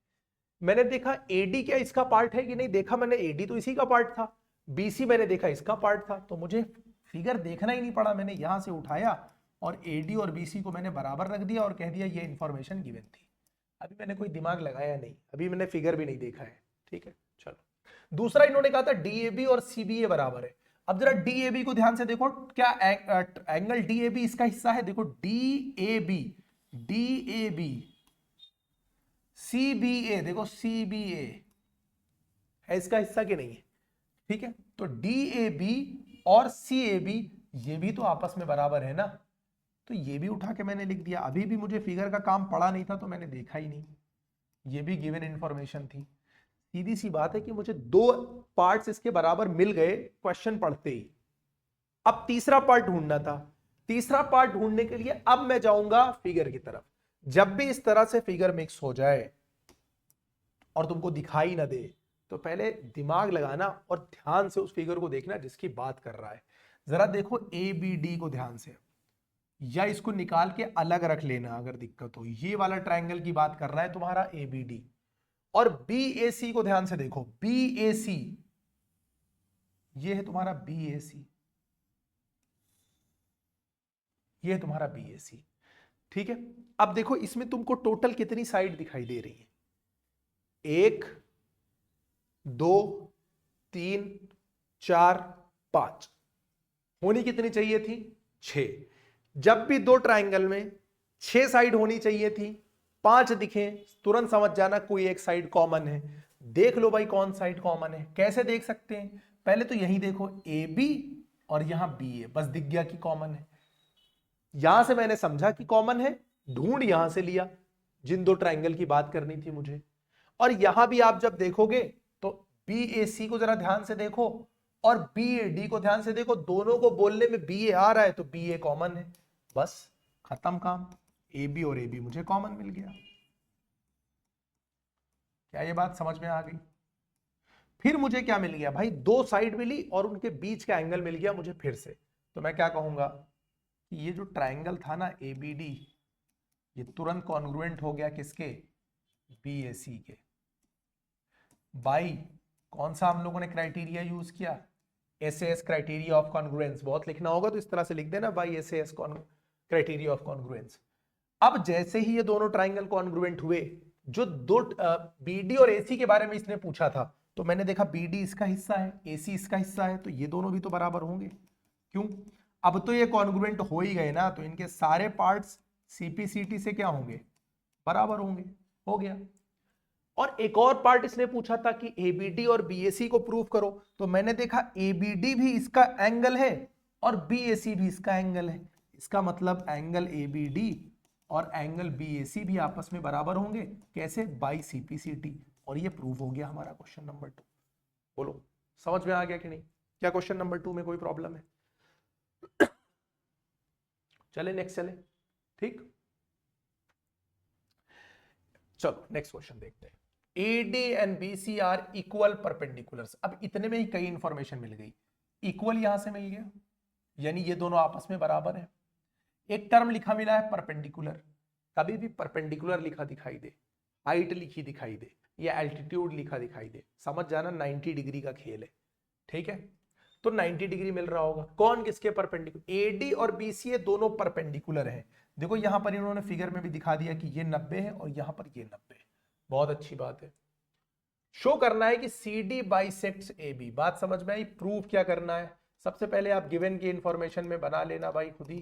मैंने देखा एडी क्या इसका पार्ट है कि नहीं, देखा मैंने एडी तो इसी का पार्ट था, बीसी मैंने देखा इसका पार्ट था, तो मुझे फिगर देखना ही नहीं पड़ा, मैंने यहां से उठाया और एडी और बीसी को मैंने बराबर रख दिया और कह दिया ये इंफॉर्मेशन गिवन थी। अभी मैंने कोई दिमाग लगाया नहीं, अभी मैंने फिगर भी नहीं देखा है, ठीक है? चलो दूसरा इन्होंने कहा था डीएबी और सीबीए बराबर है। अब जरा डीएबी को ध्यान से देखो, क्या एंगल डीएबी इसका हिस्सा है? देखो डीएबी, डीएबी, सीबीए, देखो सीबीए है इसका हिस्सा कि नहीं है? ठीक है, तो डीएबी और सीएबी ये भी तो आपस में बराबर है ना, तो ये भी उठा के मैंने लिख दिया। अभी भी मुझे फिगर का काम पड़ा नहीं था तो मैंने देखा ही नहीं, ये भी गिवन इंफॉर्मेशन थी। सीधी सी बात है कि मुझे 2 पार्ट्स इसके बराबर मिल गए क्वेश्चन पढ़ते ही। अब तीसरा पार्ट ढूंढना था, तीसरा पार्ट ढूंढने के लिए अब मैं जाऊंगा फिगर की तरफ। जब भी इस तरह से फिगर मिक्स हो जाए और तुमको दिखाई ना दे तो पहले दिमाग लगाना और ध्यान से उस फिगर को देखना जिसकी बात कर रहा है। जरा देखो ए बी डी को ध्यान से, या इसको निकाल के अलग रख लेना अगर दिक्कत हो। ये वाला ट्रायंगल की बात कर रहा है तुम्हारा ए बी डी, और बी ए सी को ध्यान से देखो, बी ए सी ये है तुम्हारा बी ए सी, ये है तुम्हारा बी ए सी, ठीक है? अब देखो इसमें तुमको टोटल कितनी साइड दिखाई दे रही है? 1 2 3 4 5, होनी कितनी चाहिए थी? 6। जब भी 2 ट्राइंगल में 6 साइड होनी चाहिए थी, 5 दिखे तुरंत समझ जाना कोई एक साइड कॉमन है। देख लो भाई कौन साइड कॉमन है। कैसे देख सकते हैं? पहले तो यही देखो ए बी और यहां बी ए, बस दिख गया कि कॉमन है। यहां से मैंने समझा कि कॉमन है, ढूंढ यहां से लिया जिन 2 ट्राइंगल की बात करनी थी मुझे। और यहां भी आप जब देखोगे तो बी ए सी को जरा ध्यान से देखो और बी ए डी को ध्यान से देखो, दोनों को बोलने में बी ए आ रहा है तो बी ए कॉमन है, बस खत्म काम। ए बी और ए बी मुझे कॉमन मिल गया। क्या ये बात समझ में आ गई? फिर मुझे क्या मिल गया भाई, दो साइड मिली और उनके बीच का एंगल मिल गया मुझे फिर से। तो मैं क्या कहूंगा कि ये जो ट्राइंगल था ना एबीडी, ये तुरंत कॉन्ग्रुएंट हो गया किसके, बीएसी के। बाई कौन सा हम लोगों ने क्राइटेरिया यूज किया, एसएएस क्राइटेरिया ऑफ कॉन्ग्रुएंस। बहुत लिखना होगा तो इस तरह से लिख देना, by SAS criteria of congruence. अब जैसे ही ये दोनों ट्राइंगल कॉन्ग्रुएंट हुए, जो दो बीडी और एसी के बारे में इसने पूछा था, तो मैंने देखा बीडी इसका हिस्सा है, एसी इसका हिस्सा है, तो ये दोनों भी तो बराबर होंगे। क्यों, अब तो ये कॉन्ग्रुएंट हो ही गए ना, तो इनके सारे पार्ट्स सीपीसीटी से क्या होंगे, बराबर होंगे। हो गया। और एक और पार्ट इसने पूछा था कि एबीडी और बीएसी को प्रूव करो, तो मैंने देखा एबीडी भी इसका एंगल है और बीएसी भी इसका एंगल है। इसका मतलब एंगल एबीडी और एंगल बीएसी भी आपस में बराबर होंगे। कैसे, बाई सीपीसीटी। और ये प्रूव हो गया हमारा क्वेश्चन नंबर 2। बोलो समझ में आ गया कि नहीं, क्या क्वेश्चन नंबर 2 में कोई प्रॉब्लम है? चले नेक्स्ट चले, ठीक। चलो नेक्स्ट क्वेश्चन देखते हैं। AD and BC are equal perpendiculars. अब इतने में ही कई इंफॉर्मेशन मिल गई। इक्वल यहां से मिल गया, यानी ये दोनों आपस में बराबर है। एक टर्म लिखा मिला है परपेंडिकुलर। कभी भी परपेंडिकुलर लिखा दिखाई दे, हाइट लिखी दिखाई दे या एल्टीट्यूड लिखा दिखाई दे, समझ जाना 90 डिग्री का खेल है, ठीक है। तो 90 डिग्री मिल रहा होगा, कौन किसके परपेंडिकुलर, AD और BC ये दोनों परपेंडिकुलर है। देखो यहां पर इन्होंने फिगर में भी दिखा दिया कि ये 90 है और यहां पर ये 90 है। बहुत अच्छी बात है। शो करना है कि CD बाइसेक्ट्स AB। बात समझ में आई। प्रूफ क्या करना है, सबसे पहले आप गिवन की इंफॉर्मेशन में बना लेना भाई खुद ही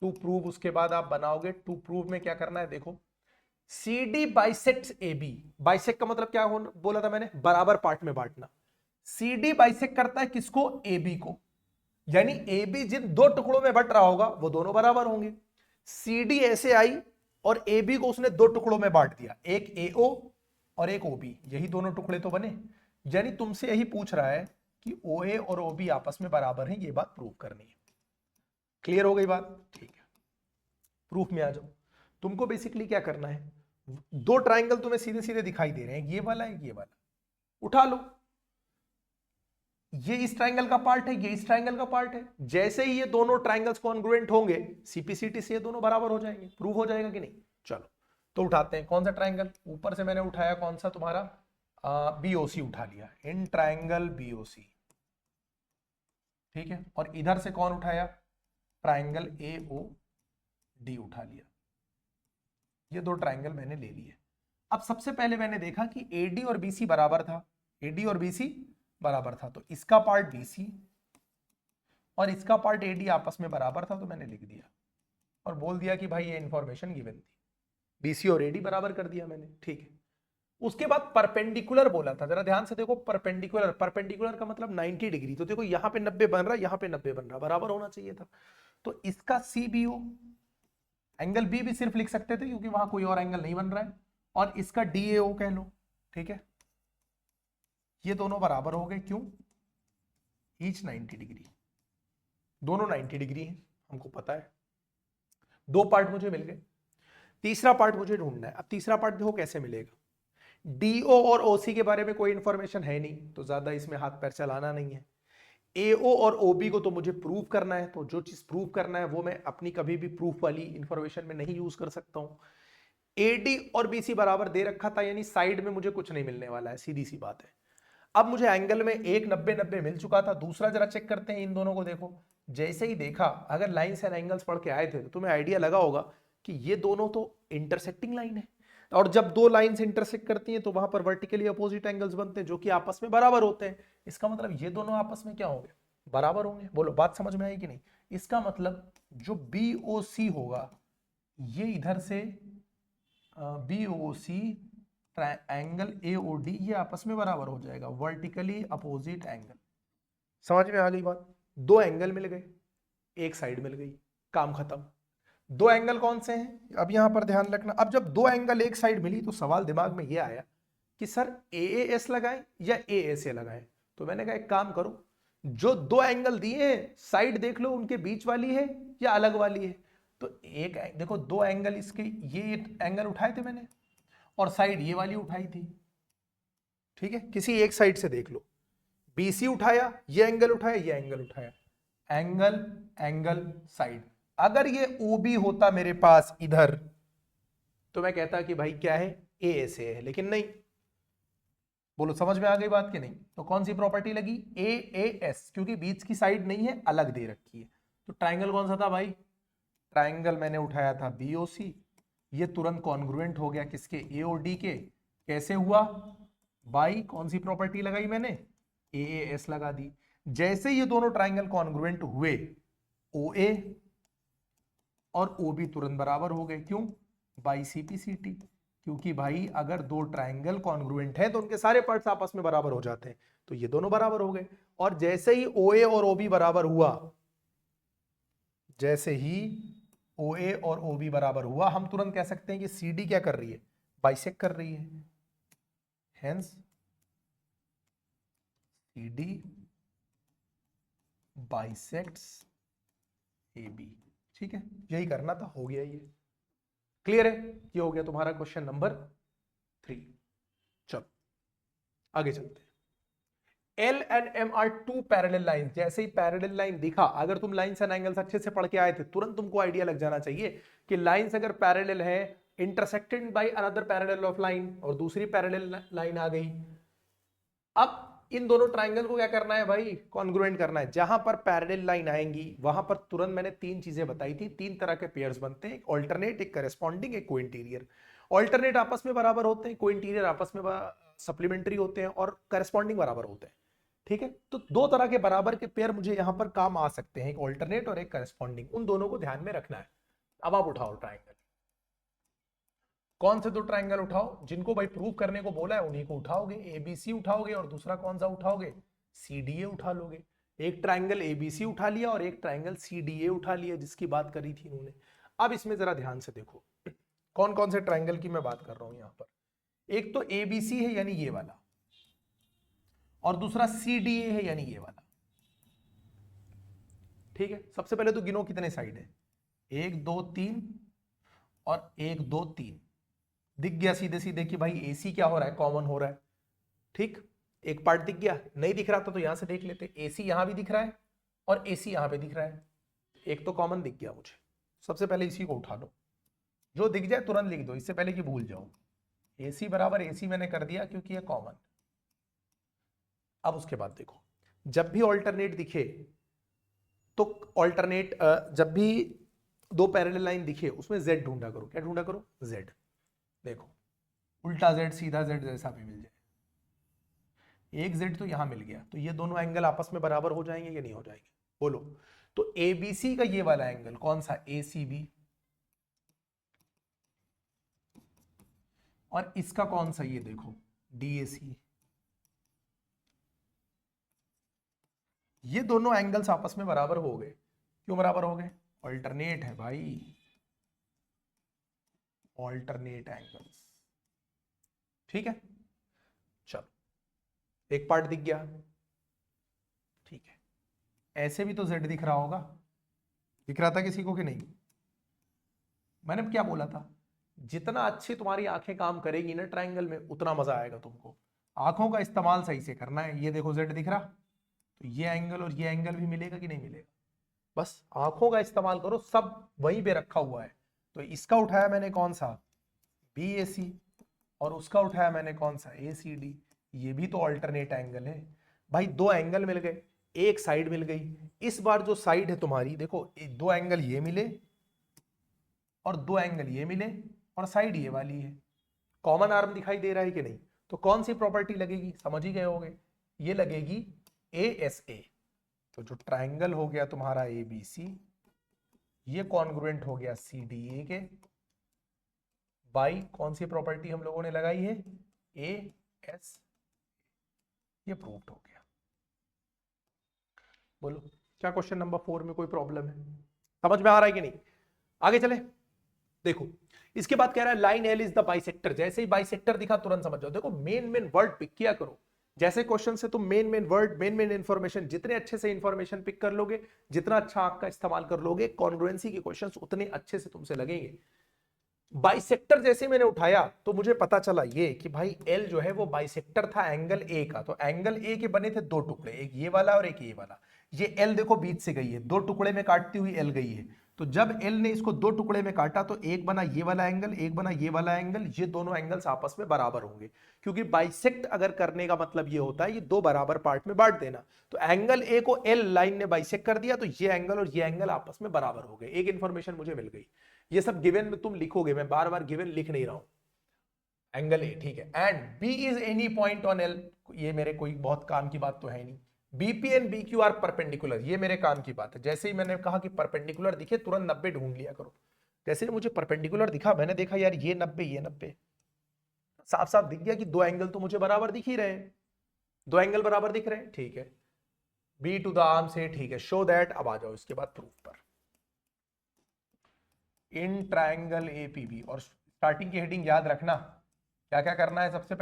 टू प्रूव, उसके बाद आप बनाओगे। टू प्रूव में क्या करना है, देखो CD बाइसेक्ट्स AB। बाइसेक्ट का मतलब क्या बोला था मैंने, बराबर पार्ट में बांटना। CD बाइसेक्ट करता है किसको, AB को, यानी AB जिन दो टुकड़ों में बट रहा होगा वो दोनों बराबर होंगे। CD ऐसे आई और AB को उसने दो टुकड़ों में बांट दिया, एक AO और एक OB, यही दोनों टुकड़े तो बने। यानी तुमसे यही पूछ रहा है कि OA और OB आपस में बराबर हैं, ये बात प्रूव करनी है। क्लियर हो गई बात, ठीक है। प्रूफ में आ जाओ। तुमको बेसिकली क्या करना है, दो ट्राइंगल तुम्हें सीधे सीधे दिखाई दे रहे हैं, ये वाला है ये वाला, उठा लो। ये इस ट्राइंगल का पार्ट है, ये इस ट्राइंगल का पार्ट है। जैसे ही ये दोनों ट्राइंगल्स कॉन्ग्रुएंट होंगे, सीपीसीटी से ये दोनों बराबर हो जाएंगे। प्रूव हो जाएगा कि नहीं। चलो तो उठाते हैं। कौन सा ट्राइंगल, ऊपर से मैंने उठाया कौन सा तुम्हारा, बीओसी उठा लिया, इन ट्राइंगल बीओसी, ठीक है। और इधर से कौन उठाया, ट्राइंगल AOD उठा लिया। ये दो ट्राइंगल मैंने ले लिए। अब सबसे पहले मैंने देखा कि AD और BC बराबर था, AD और BC बराबर था, तो इसका पार्ट BC और इसका पार्ट AD आपस में बराबर था, तो मैंने लिख दिया और बोल दिया कि भाई ये इंफॉर्मेशन गिवन थी। BC और AD बराबर कर दिया मैंने, ठीक है। उसके बाद परपेंडिकुलर बोला था, जरा ध्यान से देखो। परपेंडिकुलर, परपेंडिकुलर का मतलब 90 डिग्री। तो देखो यहां पे 90 बन रहा है, यहां पे 90 बन रहा, बराबर होना चाहिए था। तो इसका CBO, एंगल B भी सिर्फ लिख सकते थे क्योंकि वहां कोई और एंगल नहीं बन रहा है, और इसका DAO कह लो, ठीक है। ये दोनों बराबर हो गए, क्यों, ईच 90 डिग्री, दोनों 90 डिग्री हैं, हमको पता है। दो पार्ट मुझे मिल गए, तीसरा पार्ट मुझे ढूंढना है। अब तीसरा पार्ट देखो कैसे मिलेगा। DO और OC के बारे में कोई इंफॉर्मेशन है नहीं, तो ज्यादा इसमें हाथ पैर चलाना नहीं है। AO और OB को तो मुझे प्रूव करना है, तो जो चीज प्रूव करना है वो मैं अपनी कभी भी प्रूफ वाली इंफॉर्मेशन में नहीं यूज कर सकता हूं। AD और BC बराबर दे रखा था, यानी साइड में मुझे कुछ नहीं मिलने वाला है, सीधी सी बात है। अब मुझे एंगल में एक 90-90 मिल चुका था। दूसरा जरा चेक करते हैं इन दोनों को। देखो जैसे ही देखा, अगर लाइंस एंड एंगल्स पढ़ के आए थे तो तुम्हें आइडिया लगा होगा कि ये दोनों तो इंटरसेक्टिंग लाइन है, और जब दो लाइंस इंटरसेक्ट करती हैं तो वहां पर वर्टिकली अपोजिट एंगल्स बनते हैं जो कि आपस में बराबर होते हैं। इसका मतलब ये दोनों आपस में क्या होंगे, बराबर होंगे। बोलो बात समझ में आई कि नहीं। इसका मतलब जो BOC होगा, ये इधर से BOC एंगल AOD ये आपस में बराबर हो जाएगा, वर्टिकली अपोजिट एंगल। समझ में आ गई बात। दो एंगल मिल गए, एक साइड मिल गई, काम खत्म। दो एंगल कौन से हैं, अब यहां पर ध्यान रखना। अब जब दो एंगल एक साइड मिली तो सवाल दिमाग में ये आया कि सर AAS लगाएं या ASA लगाएं। तो मैंने कहा एक काम करो, जो दो एंगल दिए हैं साइड देख लो उनके बीच वाली है या अलग वाली है। तो एक देखो, दो एंगल इसके, ये एंगल उठाए थे मैंने और साइड ये वाली उठाई थी, ठीक है, किसी एक साइड से देख लो, बीसी उठाया, ये एंगल उठाया, ये एंगल उठाया, एंगल एंगल साइड। अगर ये ओबी होता मेरे पास इधर, तो मैं कहता कि भाई क्या है, ए ऐसे है, लेकिन नहीं। बोलो समझ में आ गई बात कि नहीं? तो कौन सी प्रॉपर्टी लगी, ए ए एस, क्योंकि बीच की साइड नहीं है, अलग दे रखी है। तो ट्राइंगल कौन सा था भाई, ट्राइंगल मैंने उठाया था बीओसी, ये तुरंत कॉन्ग्रुएंट हो गया किसके, ए और डी के। कैसे हुआ, बाई कौन सी प्रॉपर्टी लगाई मैंने, ए एस लगा दी। जैसे ये दोनों ट्राइंगल कॉन्ग्रुएंट हुए, ओ ए और ओ बी तुरंत बराबर हो गए। क्यों, by C P C T, क्योंकि भाई अगर दो ट्राइंगल कॉन्ग्रुएंट है तो उनके सारे पार्ट्स आपस में बराबर हो जाते हैं, तो ये दोनों बराबर हो गए। और जैसे ही ओ ए और ओ बी बराबर हुआ, जैसे ही ओ ए और ओ बी बराबर हुआ, हम तुरंत कह सकते हैं कि सी डी क्या कर रही है, बाइसेक्ट कर रही है। Hence C D bisects A B. ठीक है, यही करना था, हो गया ये। क्लियर है, ये हो गया तुम्हारा क्वेश्चन नंबर 3। चलो आगे चलते हैं। L and M are two parallel line. जैसे ही पैरेलल लाइन दिखा, अगर तुम लाइंस एंड एंगल्स अच्छे से पढ़ के आए थे, तुरंत तुमको आइडिया लग जाना चाहिए कि लाइंस अगर पैरेलल है, intersected by another parallel of line, और दूसरी पैरेलल लाइन आ गई। अब इन दोनों ट्राइंगल को क्या करना है भाई, कॉन्ग्रुएंट करना है। जहां पर पैरेलल लाइन आएंगी वहां पर तुरंत मैंने तीन चीजें बताई थी, तीन तरह के पेयर्स बनते हैं, एक ऑल्टरनेट, एक करेस्पॉन्डिंग, एक कोइंटीरियर। ऑल्टरनेट आपस में बराबर होते हैं, कोइंटीरियर आपस में सप्लीमेंट्री होते हैं, और करेस्पॉन्डिंग बराबर होते हैं। ठीक है, तो दो तरह के बराबर के पेयर मुझे यहां पर काम आ सकते हैं, एक ऑल्टरनेट और एक करेस्पॉन्डिंग। उन दोनों को ध्यान में रखना है। अब आप उठाओ ट्राइंगल, कौन से दो ट्राइंगल उठाओ, जिनको भाई प्रूव करने को बोला है उन्हीं को उठाओगे। एबीसी उठाओगे और दूसरा कौन सा उठाओगे, सीडीए उठा लोगे। एक ट्राइंगल एबीसी उठा लिया और एक ट्राइंगल सीडीए उठा लिया, जिसकी बात करी थी इन्होंने। अब इसमें जरा ध्यान से देखो कौन कौन से ट्राइंगल की मैं बात कर रहा हूं यहां पर। एक तो एबीसी है यानी ये वाला, और दूसरा सीडीए है यानी ये वाला। ठीक है, सबसे पहले तो गिनो कितने साइड है, 1 2 3 और 1 2 3। दिख गया सीधे सीधे कि भाई एसी क्या हो रहा है, कॉमन हो रहा है। ठीक, एक पार्ट दिख गया, नहीं दिख रहा था तो यहां से देख लेते, एसी यहां भी दिख रहा है और एसी यहां पे दिख रहा है, एक तो कॉमन दिख गया मुझे। सबसे पहले इसी को उठा लो, जो दिख जाए तुरंत लिख दो, इससे पहले कि भूल जाओ। एसी बराबर एसी मैंने कर दिया क्योंकि ये कॉमन। अब उसके बाद देखो, जब भी ऑल्टरनेट दिखे तो ऑल्टरनेट, जब भी दो पैरेलल लाइन दिखे उसमें जेड ढूंढा करो। क्या ढूंढा करो, जेड। देखो उल्टा जेड, सीधा जेड, जैसा भी मिल जाए। एक जेड तो यहां मिल गया, तो ये दोनों एंगल आपस में बराबर हो जाएंगे या नहीं हो जाएंगे, बोलो। तो एबीसी का ये वाला एंगल कौन सा, एसीबी, और इसका कौन सा, ये देखो डीएसी। ये दोनों एंगल्स आपस में बराबर हो गए। क्यों बराबर हो गए, ऑल्टरनेट है भाई, ऑल्टरनेट एंगल्स। ठीक है, चलो एक पार्ट दिख गया। ठीक है, ऐसे भी तो जेड दिख रहा होगा, दिख रहा था किसी को कि नहीं? मैंने क्या बोला था, जितना अच्छी तुम्हारी आंखें काम करेगी ना ट्राइंगल में, उतना मजा आएगा तुमको। आंखों का इस्तेमाल सही से करना है। ये देखो जेड दिख रहा, तो ये एंगल और ये एंगल भी मिलेगा कि नहीं मिलेगा, बस आंखों का इस्तेमाल करो, सब वहीं पे रखा हुआ है। तो इसका उठाया मैंने कौन सा, बी ए सी, और उसका उठाया मैंने कौन सा, ए सी डी। ये भी तो अल्टरनेट एंगल है भाई, दो एंगल मिल गए, एक साइड मिल गई। इस बार जो साइड है तुम्हारी, देखो दो एंगल ये मिले और दो एंगल ये मिले, और साइड ये वाली है। कॉमन आर्म दिखाई दे रहा है कि नहीं? तो कौन सी प्रॉपर्टी लगेगी, समझ ही गए होगे, ये लगेगी ए एस ए। तो जो ट्राइंगल हो गया तुम्हारा ए बी सी, ये कॉन्ग्रुएंट हो गया सी डी ए के, बाई कौन सी प्रॉपर्टी हम लोगों ने लगाई है, ए एस। ये प्रूव्ड हो गया। बोलो क्या क्वेश्चन नंबर 4 में कोई प्रॉब्लम है, समझ में आ रहा है कि नहीं? आगे चले, देखो इसके बाद कह रहा है line L is the bisector. जैसे ही बाइसेक्टर दिखा तुरंत समझ जाओ। देखो मेन वर्ड पिक किया करो, जैसे क्वेश्चन से तुम मेन वर्ड, मेन इंफॉर्मेशन, जितने अच्छे से इंफॉर्मेशन पिक कर लोगे, जितना अच्छा आंख का इस्तेमाल कर लोगे, कॉन्ग्रुएंसी के क्वेश्चंस उतने अच्छे से तुमसे लगेंगे। बाइसेक्टर जैसे मैंने उठाया तो मुझे पता चला ये कि भाई एल जो है वो बाइसेक्टर था एंगल ए का। तो एंगल ए के बने थे दो टुकड़े, एक ये वाला और एक ये वाला। ये एल देखो बीच से गई है, दो टुकड़े में काटती हुई एल गई है। तो जब एल ने इसको दो टुकड़े में काटा तो एक बना ये वाला एंगल, एक बना ये वाला एंगल। ये दोनों एंगल्स आपस में बराबर होंगे, क्योंकि बाइसेक्ट अगर करने का मतलब ये होता है ये दो बराबर पार्ट में बांट देना। तो एंगल ए को एल लाइन ने बाइसेक्ट कर दिया, तो ये एंगल और ये एंगल आपस में बराबर हो गए। एक इंफॉर्मेशन मुझे मिल गई। ये सब गिवन में तुम लिखोगे, मैं बार बार गिवन लिख नहीं रहा हूं। एंगल ए ठीक है, and B is any point on L. ये मेरे कोई बहुत काम की बात तो है नहीं। BP and B Q are perpendicular, ये मेरे काम की बात है। जैसे ही मैंने कहा कि परपेंडिकुलर दिखे तुरंत 90 ढूंढ लिया करो। जैसे मुझे परपेंडिकुलर दिखा, मैंने देखा यार ये 90 ये 90, साफ साफ दिख गया कि दो एंगल तो मुझे बराबर दिख ही रहे हैं, दो एंगल बराबर दिख रहे हैं। ठीक है, बी टू द आर्म से ठीक है, शो दैट। अब आ जाओ इसके बाद प्रूफ पर। इन ट्राइंगल एपीबी, और स्टार्टिंग की हेडिंग याद रखना, क्या क्या करना है। सबसे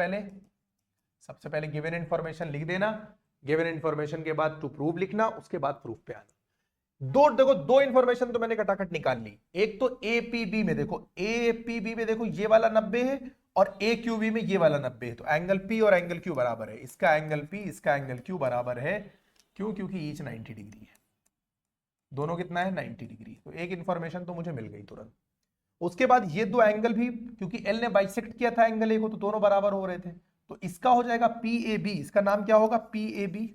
पहले गिवन इंफॉर्मेशन लिख देना, गिवन इंफॉर्मेशन के बाद टू प्रूव लिखना, उसके बाद प्रूफ पे आना। देखो दो इंफॉर्मेशन तो मैंने कटाकट निकाल ली। एक तो एपीबी में देखो, एपीबी में देखो ये वाला 90 है और AQB में ये वाला 90 है। तो एंगल P और एंगल Q बराबर है। इसका एंगल P इसका एंगल Q बराबर है। क्यों? क्योंकि ईच 90 डिग्री है, दोनों कितना है 90 डिग्री। तो एक इंफॉर्मेशन तो मुझे मिल गई तुरंत। उसके बाद ये दो एंगल भी, क्योंकि एल ने बाइसेक्ट किया था एंगल ए को, तो दोनों बराबर हो रहे थे। तो इसका हो जाएगा PAB, इसका नाम क्या होगा PAB।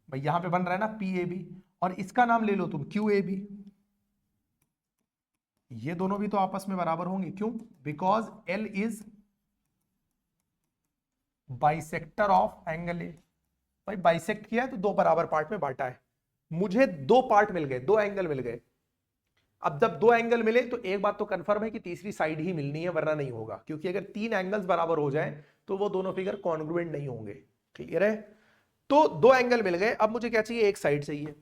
भाई यहां पे बन रहा है ना PAB, और इसका नाम ले लो तुम QAB। ये दोनों भी तो आपस में बराबर होंगे। क्यों? Because L is bisector of angle A. भाई बाइसेक्ट किया है तो दो बराबर पार्ट में बांटा है। मुझे दो पार्ट मिल गए, दो एंगल मिल गए। अब जब दो एंगल मिले तो एक बात तो कंफर्म है कि तीसरी साइड ही मिलनी है, वरना नहीं होगा। क्योंकि अगर तीन एंगल्स बराबर हो जाएं तो वो दोनों फिगर कॉन्ग्रुएंट नहीं होंगे। क्लियर है? तो दो एंगल मिल गए, अब मुझे क्या चाहिए? एक साइड चाहिए।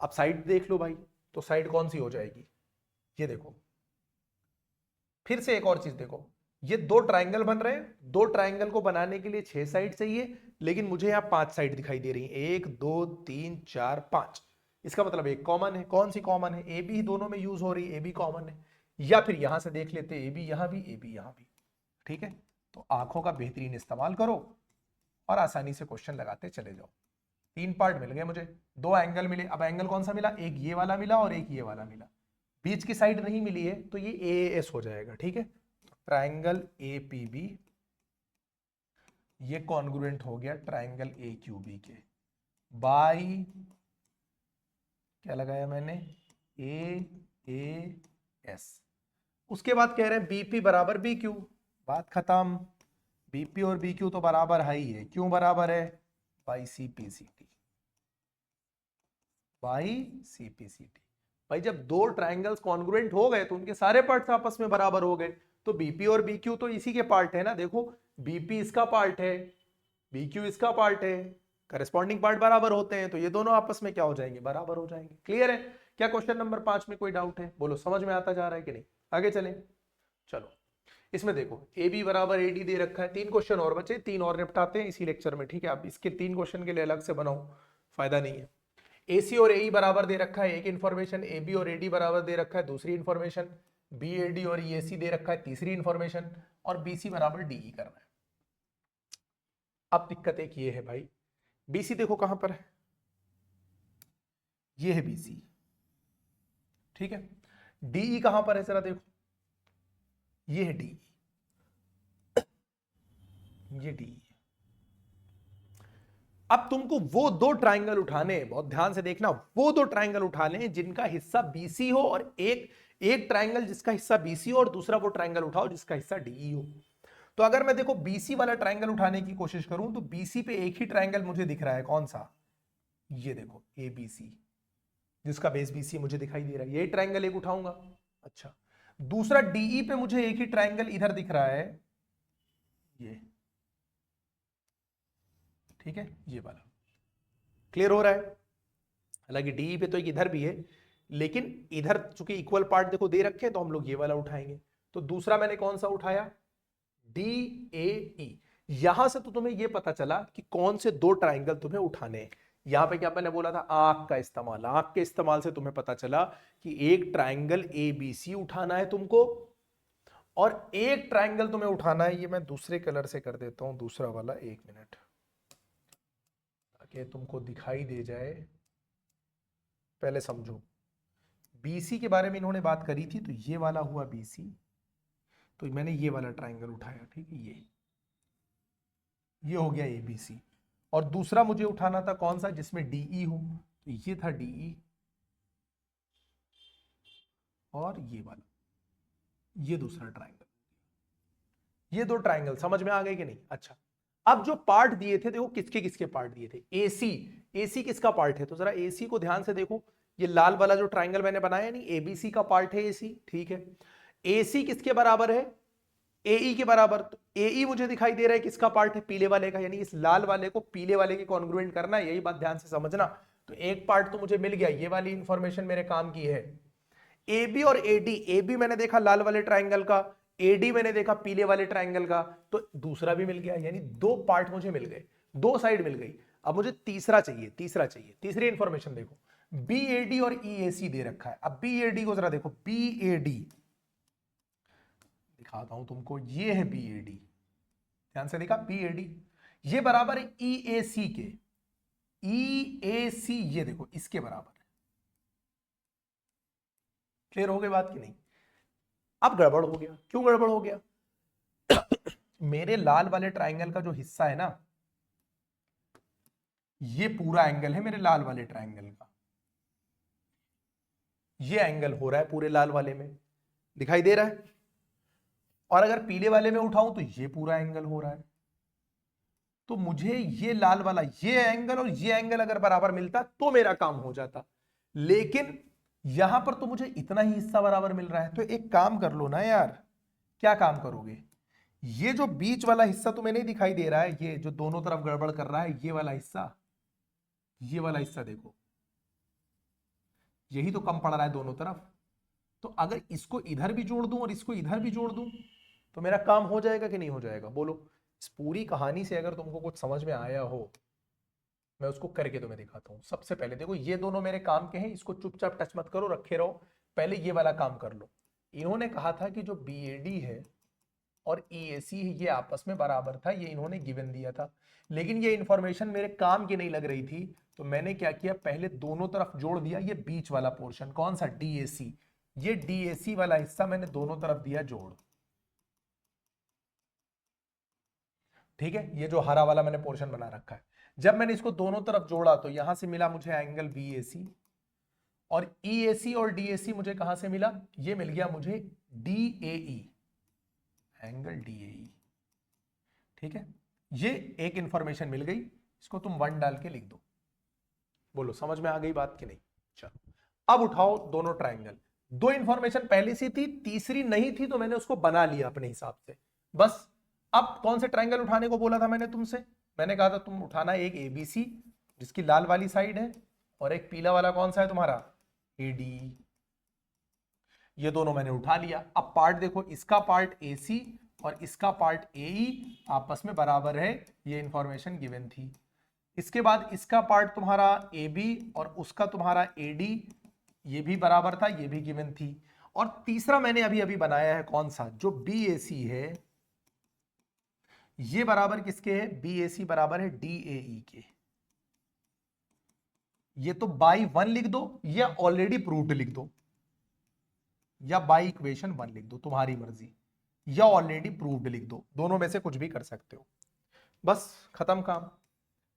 अब साइड देख लो भाई, तो साइड कौन सी हो जाएगी? ये देखो, फिर से एक और चीज देखो, ये दो ट्राइंगल बन रहे हैं। दो ट्राइंगल को बनाने के लिए 6 साइड चाहिए, लेकिन मुझे यहां 5 साइड दिखाई दे रही है। 1 2 3 4 5। इसका मतलब एक कॉमन है। कौन सी कॉमन है? ए बी दोनों में यूज हो रही है, ए बी कॉमन है। या फिर यहां से देख लेते, ए बी यहां भी, ए बी यहां भी। ठीक है, तो आंखों का बेहतरीन इस्तेमाल करो और आसानी से क्वेश्चन लगाते चले जाओ। 3 पार्ट मिल गए मुझे, दो एंगल मिले। अब एंगल कौन सा मिला? एक ये वाला मिला और एक ये वाला मिला। बीच की साइड नहीं मिली है तो ये AAS हो जाएगा। ठीक है, ट्राइंगल APB ये कॉन्ग्रुएंट हो गया ट्राइंगल AQB के। बाई क्या लगाया मैंने? AAS। उसके बाद कह रहे हैं BP बराबर BQ। बात खत्म। BP और BQ तो बराबर है ही है। क्यों बराबर है? By CPCT। By CPCT। भाई जब दो ट्राइंगल्स कॉन्ग्रुएंट हो गए तो उनके सारे पार्ट्स आपस में बराबर हो गए। तो BP और BQ तो इसी के पार्ट है ना। देखो BP इसका पार्ट है, BQ इसका पार्ट है, करस्पॉन्डिंग पार्ट बराबर होते हैं, तो ये दोनों आपस में क्या हो जाएंगे? बराबर हो जाएंगे। क्लियर है? क्या क्वेश्चन नंबर 5 में कोई डाउट है? बोलो, समझ में आता जा रहा है कि नहीं? आगे चलें। चलो, इसमें देखो AB बराबर AD दे रखा है। 3 क्वेश्चन और बचे, 3 और निपटाते हैं इसी लेक्चर में। ठीक है, आप इसके 3 क्वेश्चन के लिए अलग से बनाओ, फायदा नहीं है। AC और AE बराबर दे रखा है, एक इंफॉर्मेशन। AB और AD बराबर दे रखा है, दूसरी इंफॉर्मेशन। BAD और EAC दे रखा है, तीसरी इंफॉर्मेशन। और BC बराबर DE करना है। अब दिक्कत एक ये है भाई, BC देखो कहां पर है, ये है BC। ठीक है, DE कहां पर है जरा देखो, ये है DE, ये DE। अब तुमको वो दो ट्राइंगल उठाने, बहुत ध्यान से देखना, वो दो ट्राइंगल उठाने जिनका हिस्सा BC हो, और एक ट्राइंगल जिसका हिस्सा BC हो, और दूसरा वो ट्राइंगल उठाओ जिसका हिस्सा DE हो। तो अगर मैं देखो BC वाला ट्राइंगल उठाने की कोशिश करूं तो BC पे एक ही ट्राइंगल मुझे दिख रहा है। कौन सा? ये देखो ABC, जिसका बेस BC मुझे दिखाई दे रहा है। यही ट्राइंगल एक उठाऊंगा। अच्छा, दूसरा DE पे मुझे एक ही ट्राइंगल इधर दिख रहा है, ये। ठीक है, ये वाला। क्लियर हो रहा है? हालांकि DE पे तो एक इधर भी है, लेकिन इधर चूंकि इक्वल पार्ट देखो दे रखे हैं तो हम लोग ये वाला उठाएंगे। तो दूसरा मैंने कौन सा उठाया? DAE। यहां से तो तुम्हें यह पता चला कि कौन से दो ट्राइंगल तुम्हें उठाने हैं। यहां पे क्या मैंने बोला था, आंख का इस्तेमाल। आंख के इस्तेमाल से तुम्हें पता चला कि एक ट्राइंगल एबीसी उठाना है तुमको, और एक ट्राइंगल तुम्हें उठाना है, ये मैं दूसरे कलर से कर देता हूं, दूसरा वाला, 1 मिनट, ताकि तुमको दिखाई दे जाए। पहले समझो, बीसी के बारे में इन्होंने बात करी थी, तो ये वाला हुआ बीसी, तो मैंने ये वाला ट्राइंगल उठाया, ठीक है, ये हो गया एबीसी। और दूसरा मुझे उठाना था कौन सा, जिसमें डीई हो, तो ये था डीई, और ये वाला, ये दूसरा ट्राइंगल। ये दो ट्राइंगल समझ में आ गए कि नहीं? अच्छा, अब जो पार्ट दिए थे देखो, किसके किसके पार्ट दिए थे। एसी, एसी किसका पार्ट है, तो जरा एसी को ध्यान से देखो। ये लाल वाला जो ट्राइंगल मैंने बनाया नहीं, एबीसी का पार्ट है एसी, ठीक है। एसी किसके बराबर है, एई के बराबर। तो एई मुझे दिखाई दे रहा है किसका पार्ट है, पीले वाले का, यानी इस लाल वाले को पीले वाले के कॉन्ग्रुएंट करना है, यही बात ध्यान से समझना। तो एक पार्ट तो मुझे मिल गया, ये वाली इंफॉर्मेशन मेरे काम की है। एबी और एडी, एबी मैंने देखा लाल वाले ट्राइंगल का, एडी मैंने देखा पीले वाले ट्राइंगल का, तो दूसरा भी मिल गया, यानी दो पार्ट मुझे मिल गए, दो साइड मिल गई। अब मुझे तीसरा चाहिए, तीसरी इंफॉर्मेशन देखो, बीएडी और ईएसी दे रखा है। अब बीएडी को जरा देखो, बीएडी दिखाता हूं तुमको, ये है बीएडी, ध्यान से देखा, बीएडी ये बराबर है ईएसी के, ईएसी ये देखो इसके बराबर है। क्लियर हो गई बात की नहीं? अब गड़बड़ हो गया, क्यों गड़बड़ हो गया? मेरे लाल वाले ट्राइंगल का जो हिस्सा है ना, ये पूरा एंगल है मेरे लाल वाले ट्राइंगल का, ये एंगल हो रहा है पूरे लाल वाले में, दिखाई दे रहा है। और अगर पीले वाले में उठाऊं तो ये पूरा एंगल हो रहा है। तो मुझे ये लाल वाला, ये एंगल और ये एंगल अगर बराबर मिलता तो मेरा काम हो जाता, लेकिन यहां पर तो मुझे इतना ही हिस्सा बराबर मिल रहा है। तो एक काम कर लो ना यार, क्या काम करोगे, ये जो बीच वाला हिस्सा तुम्हें नहीं दिखाई दे रहा है, ये जो दोनों तरफ गड़बड़ कर रहा है, ये वाला हिस्सा, ये वाला हिस्सा देखो, यही तो कम पड़ रहा है दोनों तरफ। तो अगर इसको इधर भी जोड़ दूं और इसको इधर भी जोड़ दूं, तो मेरा काम हो जाएगा कि नहीं हो जाएगा, बोलो। इस पूरी कहानी से अगर तुमको कुछ समझ में आया हो, मैं उसको करके तुम्हें दिखाता हूं। सबसे पहले देखो, ये दोनों मेरे काम के हैं, इसको चुपचाप टच मत करो, रखे रहो, पहले ये वाला काम कर लो। इन्होंने कहा था कि जो बीएडी है और ईएसी ये आपस में बराबर था, ये इन्होंने गिवन दिया था, लेकिन ये इंफॉर्मेशन मेरे काम की नहीं लग रही थी, तो मैंने क्या किया, पहले दोनों तरफ जोड़ दिया ये बीच वाला पोर्शन, कौन सा, डीएसी, ये डीएसी वाला हिस्सा मैंने दोनों तरफ दिया जोड़, ठीक है। ये जो हरा वाला मैंने पोर्शन बना रखा है, जब मैंने इसको दोनों तरफ जोड़ा तो यहां से मिला मुझे एंगल बीएसी, और ईएसी और डीएसी मुझे कहां से मिला, ये मिल गया मुझे डीएई, एंगल डीएई, ठीक है। ये एक इंफॉर्मेशन मिल गई, इसको तुम 1 डाल के लिख दो। बोलो समझ में आ गई बात कि नहीं? चलो अब उठाओ दोनों ट्राइंगल, दो इंफॉर्मेशन पहले से थी, तीसरी नहीं थी, तो मैंने उसको बना लिया अपने हिसाब से, बस। अब कौन से ट्राइंगल उठाने को बोला था मैंने तुमसे, मैंने कहा था तुम उठाना एक एबीसी जिसकी लाल वाली साइड है, और एक पीला वाला कौन सा है तुम्हारा, एडी। ये दोनों मैंने उठा लिया। अब पार्ट देखो, इसका पार्ट एसी और इसका पार्ट एई आपस में बराबर है, ये इंफॉर्मेशन गिवन थी। इसके बाद इसका पार्ट तुम्हारा एबी और उसका तुम्हारा एडी, ये भी बराबर था, ये भी गिवन थी। और तीसरा मैंने अभी अभी बनाया है कौन सा, जो बीएसी है, ये बराबर किसके है, बीएसी बराबर है डीएई के। ये तो बाई 1 लिख दो या ऑलरेडी प्रूव्ड लिख दो, या बाई इक्वेशन 1 लिख दो, तुम्हारी मर्जी, या ऑलरेडी प्रूव्ड लिख दो, दोनों में से कुछ भी कर सकते हो। बस खत्म काम।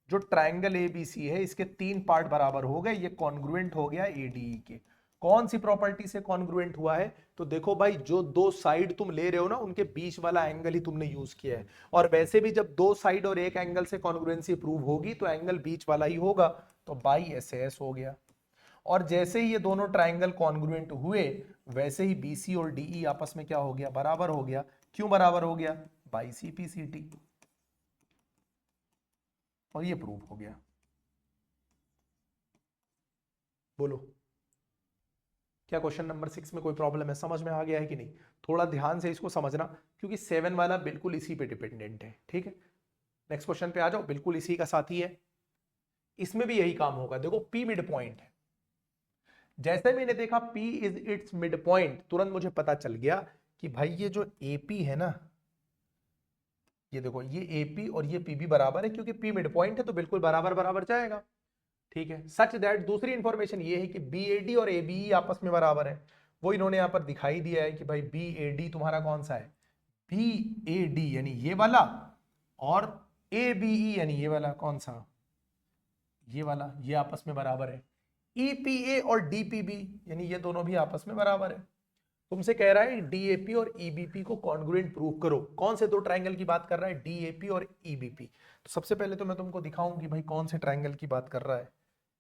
जो ट्राइंगल एबीसी है, इसके 3 पार्ट बराबर हो गए, ये कॉन्ग्रुएंट हो गया एडीई के। कौन सी प्रॉपर्टी से कॉन्ग्रुएंट हुआ है, तो देखो भाई, जो दो साइड तुम ले रहे हो ना, उनके बीच वाला एंगल ही तुमने यूज किया है। और वैसे भी जब दो साइड और एक एंगल से कॉन्ग्रुएंसी प्रूव होगी, तो एंगल बीच वाला ही होगा, तो बाई एसएस हो गया। और जैसे ही ये दोनों ट्राइंगल कॉन्ग्रुएंट हुए, वैसे ही बीसी और डीई आपस में क्या हो गया, बराबर हो गया। क्यों बराबर हो गया, बाई सीपीसीटी, और ये प्रूव हो गया। बोलो क्या क्वेश्चन नंबर 6 में कोई प्रॉब्लम है, समझ में आ गया है कि नहीं? थोड़ा ध्यान से इसको समझना, क्योंकि 7 वाला बिल्कुल इसी पे डिपेंडेंट है, ठीक है। नेक्स्ट क्वेश्चन पे आ जाओ, बिल्कुल इसी का साथी है। इसमें भी यही काम होगा। देखो P मिड पॉइंट है, जैसे मैंने देखा P is it's mid point, तुरंत मुझे पता चल गया कि भाई ये जो AP है ना, ये देखो ये AP और ये PB बराबर है, क्योंकि P मिड पॉइंट है तो बिल्कुल बराबर बराबर जाएगा। ठीक है, सच दैट दूसरी इंफॉर्मेशन ये है कि BAD और ABE आपस में बराबर है। वो इन्होंने यहां पर दिखाई दिया है कि भाई BAD तुम्हारा कौन सा है, BAD यानी ये वाला, और ABE यानी ये वाला, कौन सा, ये वाला, ये आपस में बराबर है। EPA और DPB यानी ये दोनों भी आपस में बराबर है। तुमसे कह रहा है DAP और EBP को कॉन्ग्रुएंट प्रूव करो। कौन से दो ट्रायंगल की बात कर रहा है, DAP और EBP। तो सबसे पहले तो मैं तुमको दिखाऊं कि भाई कौन से ट्रायंगल की बात कर रहा है,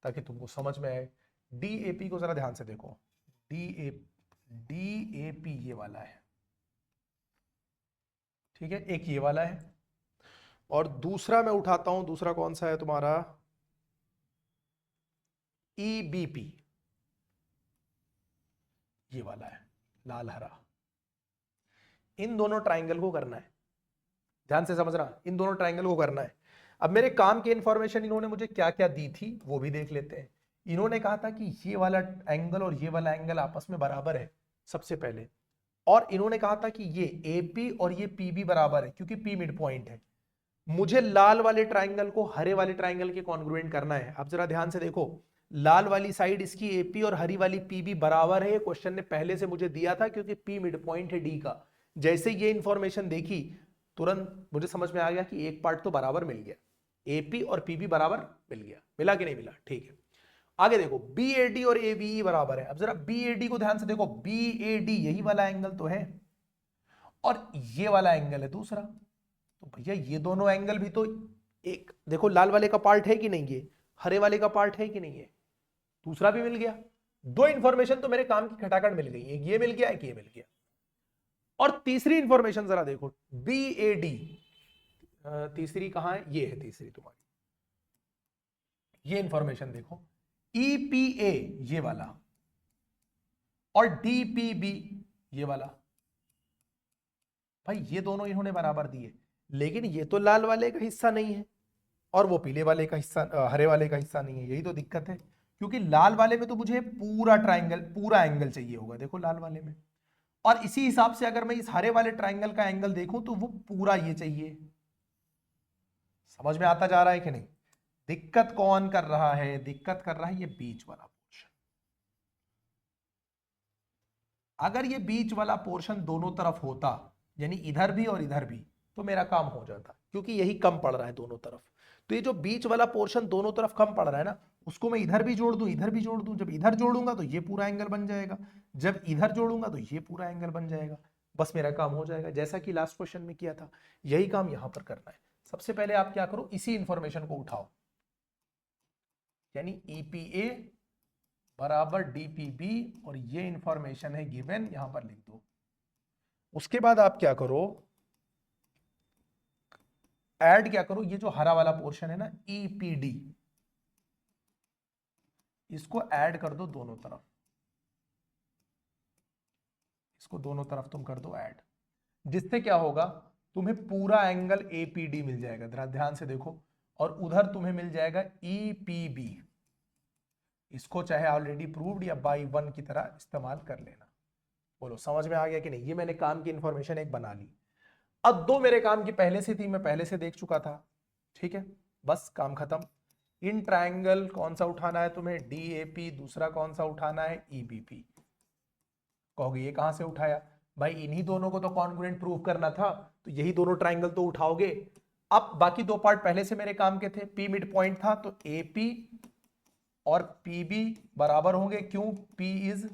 ताकि तुमको समझ में आए। DAP को जरा ध्यान से देखो, DAP ये वाला है, ठीक है, एक ये वाला है, और दूसरा मैं उठाता हूं, दूसरा कौन सा है तुम्हारा, EBP, ये वाला है, लाल हरा। इन दोनों ट्रायंगल को करना है, ध्यान से समझना, इन दोनों ट्रायंगल को करना है। अब मेरे काम की इंफॉर्मेशन इन्होंने मुझे क्या क्या दी थी वो भी देख लेते हैं। इन्होंने कहा था कि ये वाला एंगल और ये वाला एंगल आपस में बराबर है सबसे पहले, और इन्होंने कहा था कि ये AP और ये PB बराबर है क्योंकि P मिड पॉइंट है। मुझे लाल वाले ट्रायंगल को हरे वाले ट्रायंगल के कॉन्ग्रुएंट करना है। अब जरा ध्यान से देखो, लाल वाली साइड इसकी AP और हरी वाली PB बराबर है, क्वेश्चन ने पहले से मुझे दिया था क्योंकि P मिड पॉइंट है D का। जैसे ये इंफॉर्मेशन देखी तुरंत मुझे समझ में आ गया कि एक पार्ट तो बराबर मिल गया, AP और PB बराबर मिल गया। मिला कि नहीं मिला, ठीक है। आगे देखो BAD और ABE बराबर है। अब जरा BAD को ध्यान से देखो, BAD यही वाला एंगल तो है और ये वाला एंगल है दूसरा, तो भैया ये दोनों एंगल भी तो, एक देखो लाल वाले का पार्ट है कि नहीं, ये हरे वाले का पार्ट है कि नहीं है, दूसरा भी मिल गया। दो इंफॉर्मेशन तो मेरे काम की खटाखट मिल गई, एक ये मिल गया, एक ये मिल गया। और तीसरी इंफॉर्मेशन जरा देखो, BAD, तीसरी कहां है, ये है तीसरी तुम्हारी, ये इंफॉर्मेशन देखो, EPA ये वाला और DPB ये वाला। भाई ये दोनों इन्होंने बराबर दिए, लेकिन ये तो लाल वाले का हिस्सा नहीं है और वो पीले वाले का हिस्सा, हरे वाले का हिस्सा नहीं है। यही तो दिक्कत है, क्योंकि लाल वाले में तो मुझे पूरा ट्रायंगल, पूरा एंगल चाहिए होगा, देखो लाल वाले में, और इसी हिसाब से अगर मैं इस हरे वाले ट्रायंगल का एंगल देखूं तो वो पूरा ये चाहिए। समझ में आता जा रहा है कि नहीं? दिक्कत कौन कर रहा है, दिक्कत कर रहा है ये बीच वाला पोर्शन। अगर ये बीच वाला पोर्शन दोनों तरफ होता, यानी इधर भी और इधर भी, तो मेरा काम हो जाता, क्योंकि यही कम पड़ रहा है दोनों तरफ। तो ये जो बीच वाला पोर्शन दोनों तरफ कम पड़ रहा है ना, उसको मैं इधर भी जोड़ दूं, इधर भी जोड़ दूं। जब इधर जोड़ूंगा तो ये पूरा एंगल बन जाएगा, जब इधर जोड़ूंगा तो ये पूरा एंगल बन जाएगा। बस मेरा काम हो जाएगा, जैसा कि लास्ट क्वेश्चन में किया था, यही काम यहां पर करना है। सबसे पहले आप क्या करो, इसी इंफॉर्मेशन को उठाओ, यानी EPA बराबर DPB, और ये इंफॉर्मेशन है गिवन, यहां पर लिख दो। उसके बाद आप क्या करो, ऐड क्या करो, ये जो हरा वाला पोर्शन है ना EPD, इसको ऐड कर दो दोनों तरफ, इसको दोनों तरफ तुम कर दो ऐड, जिससे क्या होगा, तुम्हें पूरा एंगल APD मिल जाएगा। जरा ध्यान से देखो, और उधर तुम्हें मिल जाएगा EPB। इसको चाहे ऑलरेडी प्रूव्ड या बाई वन की तरह इस्तेमाल कर लेना। बोलो समझ में आ गया कि नहीं? ये मैंने काम की इंफॉर्मेशन एक बना ली। अब दो मेरे काम की पहले से थी, मैं पहले से देख चुका था, ठीक है, बस काम खत्म। इन ट्रायंगल कौन सा उठाना है तुम्हें, DAP, दूसरा कौन सा उठाना है, EBP। कहोगे ये कहां से उठाया, भाई इन्हीं दोनों को तो कॉन्ग्रुएंट प्रूव करना था, तो यही दोनों ट्रायंगल तो उठाओगे। अब बाकी दो पार्ट पहले से मेरे काम के थे, P मिड पॉइंट था तो AP और PB बराबर होंगे, क्यों, P is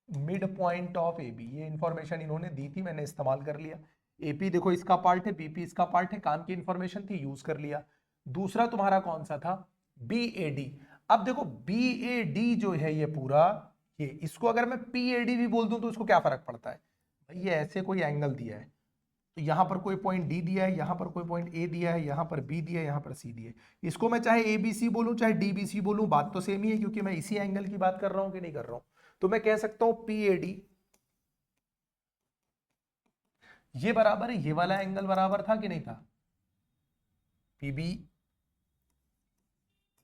mid point of AB। ये इंफॉर्मेशन इन्होंने दी थी, मैंने इस्तेमाल कर लिया। AP देखो इसका पार्ट है, BP इसका पार्ट है, काम की इंफॉर्मेशन थी, यूज कर लिया। दूसरा तुम्हारा कौन सा था, BAD। अब देखो BAD जो है ये पूरा, ये इसको अगर मैं PAD भी बोल दूं तो इसको क्या फर्क पड़ता है भाई, ये ऐसे कोई एंगल दिया है, तो यहां पर कोई पॉइंट D दिया है, यहां पर कोई पॉइंट A दिया है, यहां पर B दिया है, यहां पर C दिया है। इसको मैं चाहे ABC बोलूं चाहे DBC बोलूं, बात तो सेम ही है, क्योंकि मैं इसी एंगल की बात कर रहा हूं कि नहीं कर रहा हूं। तो मैं कह सकता हूं PAD ये बराबर है, ये वाला एंगल बराबर था कि नहीं था, PB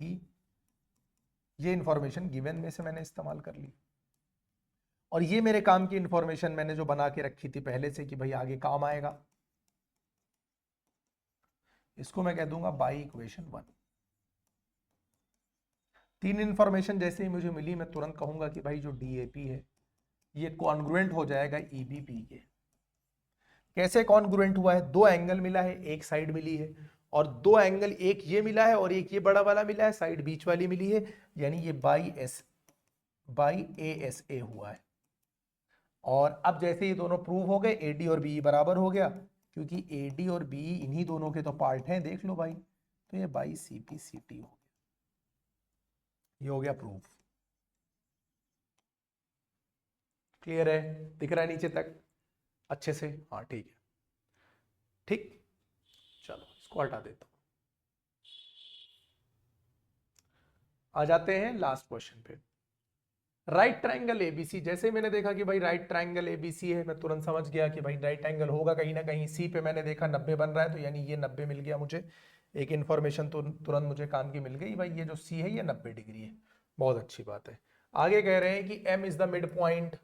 ये इंफॉर्मेशन गिवन में से मैंने इस्तेमाल कर ली, और ये मेरे काम की इंफॉर्मेशन मैंने जो बना के रखी थी पहले से कि भाई आगे काम आएगा, इसको मैं कह दूंगा बाई इक्वेशन 1। तीन इंफॉर्मेशन जैसे ही मुझे मिली मैं तुरंत कहूंगा कि भाई जो डीएपी है ये कॉन्ग्रुएंट हो जाएगा ईबीपी के। कैसे कॉन्ग्रुएंट हुआ है? दो एंगल मिला है, एक साइड मिली है, और दो एंगल, एक ये मिला है और एक ये बड़ा वाला मिला है, साइड बीच वाली मिली है, यानी ये बाई ए हुआ है। और अब जैसे ये दोनों प्रूव हो गए, एडी और बीई बराबर हो गया, क्योंकि एडी और बीई इन्हीं दोनों के तो पार्ट हैं, देख लो भाई, तो ये बाई सीपी सीटी हो गया, ये हो गया प्रूफ। क्लियर है? दिख रहा है नीचे तक अच्छे से? हाँ ठीक है, ठीक, चलो इसको हटा देता हूं। आ जाते हैं लास्ट क्वेश्चन पे। राइट ट्रायंगल एबीसी, जैसे मैंने देखा कि भाई राइट ट्रायंगल एबीसी है, मैं तुरंत समझ गया कि भाई राइट एंगल होगा कहीं ना कहीं। सी पे मैंने देखा 90 बन रहा है, तो यानी ये 90 मिल गया मुझे, एक इंफॉर्मेशन तो तुरंत मुझे काम की मिल गई, भाई ये जो सी है ये 90 डिग्री है, बहुत अच्छी बात है। आगे कह रहे हैं कि M is the mid point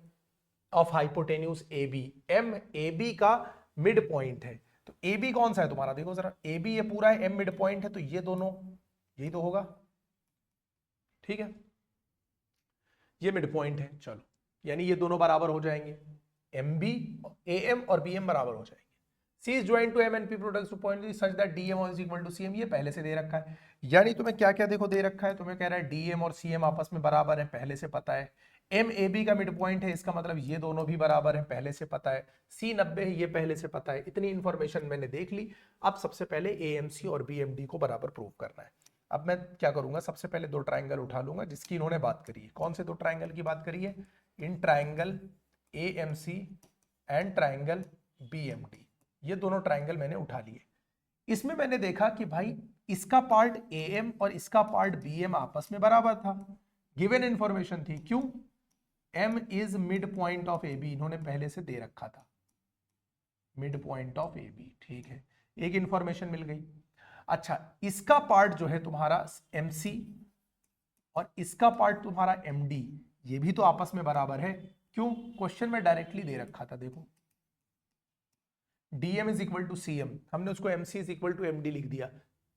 of hypotenuse A B, M A B का मिड पॉइंट है, तो ए बी कौन सा है तुम्हारा? देखो जरा, ए बी ये पूरा है, एम मिड पॉइंट है, तो ये दोनों यही तो होगा, ठीक है, ये मिड पॉइंट है। चलो, यानी ये दोनों बराबर हो जाएंगे, एम बी, ए एम और बी एम बराबर हो जाएंगे। C is joined to M and P products to point such that D M is equal to C M, ये पहले से दे रखा है। यानी तुम्हें क्या क्या देखो दे रखा है, तुम्हें कह रहा है डी एम और सी एम आपस में बराबर है, पहले से पता है। एम ए बी का मिड पॉइंट है, इसका मतलब ये दोनों भी बराबर है, पहले से पता है। सी 90 है, ये पहले से पता है। इतनी इंफॉर्मेशन मैंने देख ली। अब सबसे पहले ए एम सी और बी एम डी को बराबर प्रूव करना है। अब मैं क्या करूंगा, सबसे पहले दो ट्रायंगल उठा लूंगा जिसकी इन्होंने बात करी है। कौन से दो ट्रायंगल की बात करी है? In triangle AMC and triangle BMD, ये दोनों ट्रायंगल मैंने उठा लिए। इसमें मैंने देखा कि भाई इसका पार्ट एएम और इसका पार्ट बीएम आपस में बराबर था, गिवन इंफॉर्मेशन थी। क्यों? M is mid point of A B, इन्होंने पहले से दे रखा था, mid point of A B, ठीक है, एक इंफॉर्मेशन मिल गई। अच्छा, इसका पार्ट जो है तुम्हारा MC और इसका पार्ट तुम्हारा MD, ये भी तो आपस में बराबर है। क्यों? क्वेश्चन में डायरेक्टली दे रखा था, देखो DM is equal to CM, हमने उसको MC is equal to MD लिख दिया,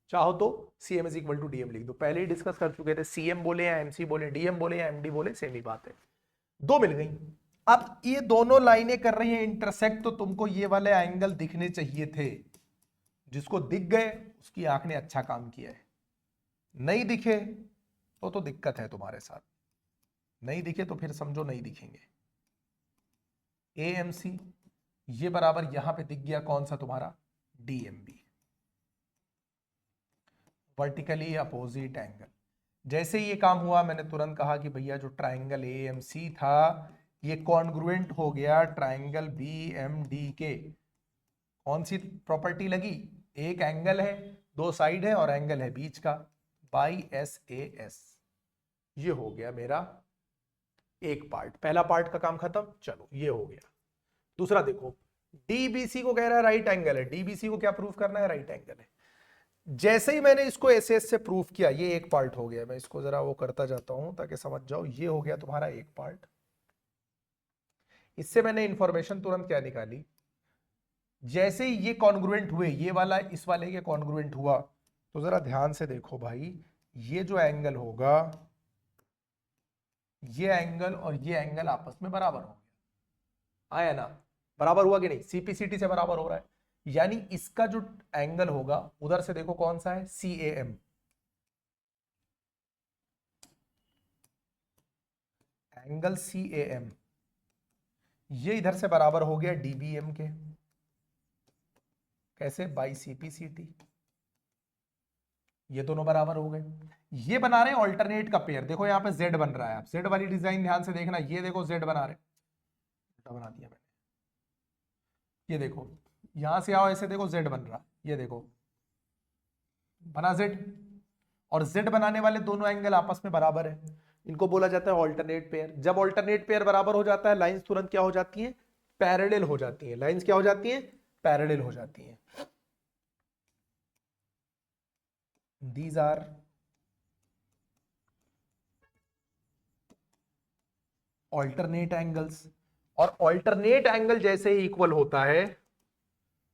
चाहो तो CM is equal to DM लिख दो। पहले ही डिस्कस कर चुके थे, CM बोले या MC बोले, DM बोले या MD बोले, सेम ही बात है। दो मिल गई। अब ये दोनों लाइनें कर रही हैं इंटरसेक्ट, तो तुमको ये वाले एंगल दिखने चाहिए थे। जिसको दिख गए उसकी आंख ने अच्छा काम किया है, नहीं दिखे तो दिक्कत है तुम्हारे साथ, नहीं दिखे तो फिर समझो नहीं दिखेंगे। AMC ये बराबर यहां पे दिख गया, कौन सा तुम्हारा? DMB, vertically opposite angle. जैसे ये काम हुआ, मैंने तुरंत कहा कि भैया जो ट्राइंगल AMC था ये कॉन्ग्रुएंट हो गया ट्राइंगल BMD के। कौन सी प्रॉपर्टी लगी? एक एंगल है, दो साइड है और एंगल है बीच का, बाई SAS। ये हो गया मेरा एक पार्ट, पहला पार्ट का काम खत्म। चलो ये हो गया। दूसरा देखो, DBC को कह रहा है राइट एंगल है, DBC को क्या प्रूव करना है? राइट एंगल है। जैसे ही मैंने इसको SS से प्रूव किया, ये एक पार्ट हो गया। मैं इसको जरा वो करता जाता हूं ताकि समझ जाओ। ये हो गया तुम्हारा एक पार्ट। इससे मैंने इंफॉर्मेशन तुरंत क्या निकाली, जैसे ही ये कॉन्ग्रुएंट हुए, ये वाला इस वाले के कॉन्ग्रुएंट हुआ, तो जरा ध्यान से देखो भाई, ये जो एंगल होगा, ये एंगल और ये एंगल आपस में बराबर हो गया, आया ना? बराबर हुआ कि नहीं? CPCT से बराबर हो रहा है, यानी इसका जो एंगल होगा उधर से देखो कौन सा है? CAM। एंगल CAM ये इधर से बराबर हो गया DBM के। कैसे? बाई CPCT, ये दोनों बराबर हो गए। ये बना रहे हैं ऑल्टरनेट का पेयर। देखो यहाँ पे Z बन रहा है, आप Z वाली डिजाइन ध्यान से देखना। ये देखो Z बना रहे, बना दिया मैंने, ये देखो यहां से आओ, ऐसे देखो Z बन रहा, ये देखो बना Z, और Z बनाने वाले दोनों एंगल आपस में बराबर है, इनको बोला जाता है ऑल्टरनेट पेयर। जब ऑल्टरनेट पेयर बराबर हो जाता है, लाइंस तुरंत क्या हो जाती हैं? पैरेलल हो जाती हैं। लाइंस क्या हो जाती हैं? पैरेलल हो जाती हैं। These are ऑल्टरनेट एंगल्स, और ऑल्टरनेट एंगल जैसे ही इक्वल होता है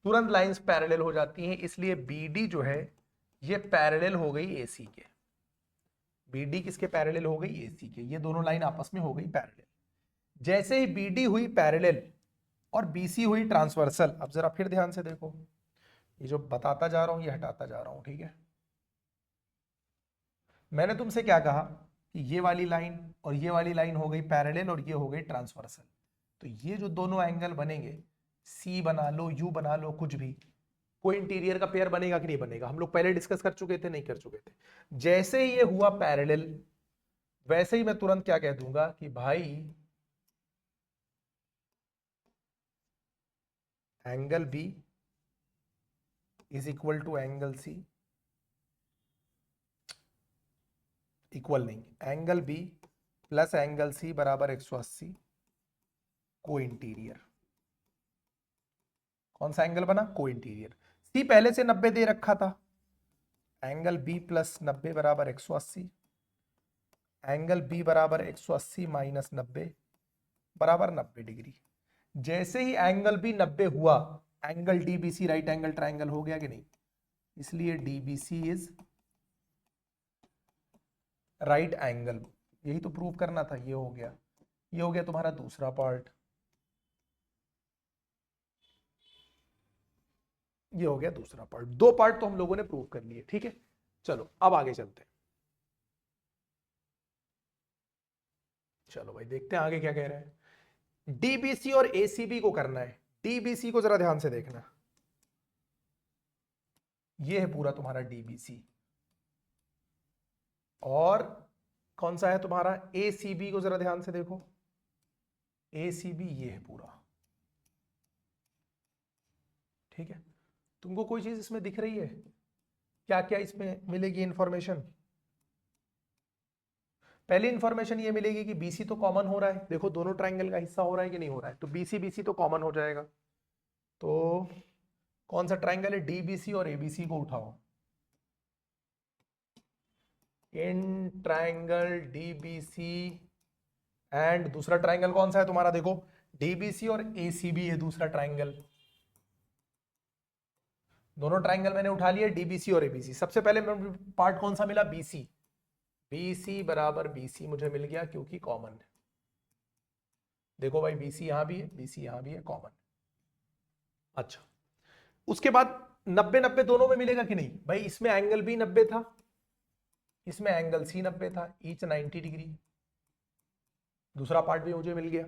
तुरंत लाइंस पैरेलल हो जाती हैं, इसलिए BD जो है ये पैरेलल हो गई AC के। BD किसके पैरेलल हो गई? AC के। ये दोनों लाइन आपस में हो गई पैरेलल। जैसे ही BD हुई पैरेलल और BC हुई ट्रांसवर्सल, अब जरा फिर ध्यान से देखो, ये जो बताता जा रहा हूं ये हटाता जा रहा हूं, ठीक है। मैंने तुमसे क्या कहा कि ये वाली लाइन और ये वाली लाइन हो गई पैरेलल और ये हो गई ट्रांसवर्सल, तो ये जो दोनों एंगल बनेंगे, C बना लो, U बना लो, कुछ भी, कोई इंटीरियर का पेयर बनेगा कि नहीं बनेगा? हम लोग पहले डिस्कस कर चुके थे, नहीं कर चुके थे? जैसे ही ये हुआ पैरेलल, वैसे ही मैं तुरंत क्या कह दूंगा कि भाई angle B is equal to angle C, equal नहीं, angle B plus angle C बराबर 180 को इंटीरियर। कौन सा एंगल बना? को इंटीरियर। C पहले से 90 दे रखा था, एंगल B प्लस 90 बराबर 180, एंगल B बराबर 180 माइनस 90 बराबर 90 डिग्री। जैसे ही एंगल B 90 हुआ, angle DBC right angle triangle हो गया कि नहीं? इसलिए DBC इज राइट एंगल, यही तो प्रूव करना था। ये हो गया, ये हो गया तुम्हारा दूसरा पार्ट, ये हो गया दूसरा पार्ट। दो पार्ट तो हम लोगों ने प्रूव कर लिए, ठीक है। चलो अब आगे चलते हैं। चलो भाई देखते हैं आगे क्या कह रहे हैं। डीबीसी और एसीबी को करना है। डीबीसी को जरा ध्यान से देखना, ये है पूरा तुम्हारा डीबीसी, और कौन सा है तुम्हारा एसीबी को जरा ध्यान से देखो। एसीबी ये है पूरा, ठीक है। तुमको कोई चीज इसमें दिख रही है? क्या क्या इसमें मिलेगी इंफॉर्मेशन? पहली इंफॉर्मेशन ये मिलेगी कि बीसी तो कॉमन हो रहा है, देखो दोनों ट्रायंगल का हिस्सा हो रहा है कि नहीं हो रहा है, तो बीसी बीसी तो कॉमन हो जाएगा। तो कौन सा ट्रायंगल है? डीबीसी और एबीसी को उठाओ। इन ट्रायंगल डीबीसी एंड दूसरा ट्रायंगल कौन सा है तुम्हारा? देखो डीबीसी और एसीबी है दूसरा ट्रायंगल। दोनों ट्रायंगल मैंने उठा लिए, डीबीसी और एबीसी। सबसे पहले पार्ट कौन सा मिला? बीसी। बीसी बराबर बीसी मुझे मिल गया क्योंकि कॉमन है। देखो भाई बीसी यहां भी है, बीसी यहां भी है, कॉमन। अच्छा, उसके बाद 90 90 दोनों में मिलेगा कि नहीं? भाई इसमें एंगल भी 90 था, इसमें एंगल सी 90 था, ईच 90 डिग्री। दूसरा पार्ट भी मुझे मिल गया।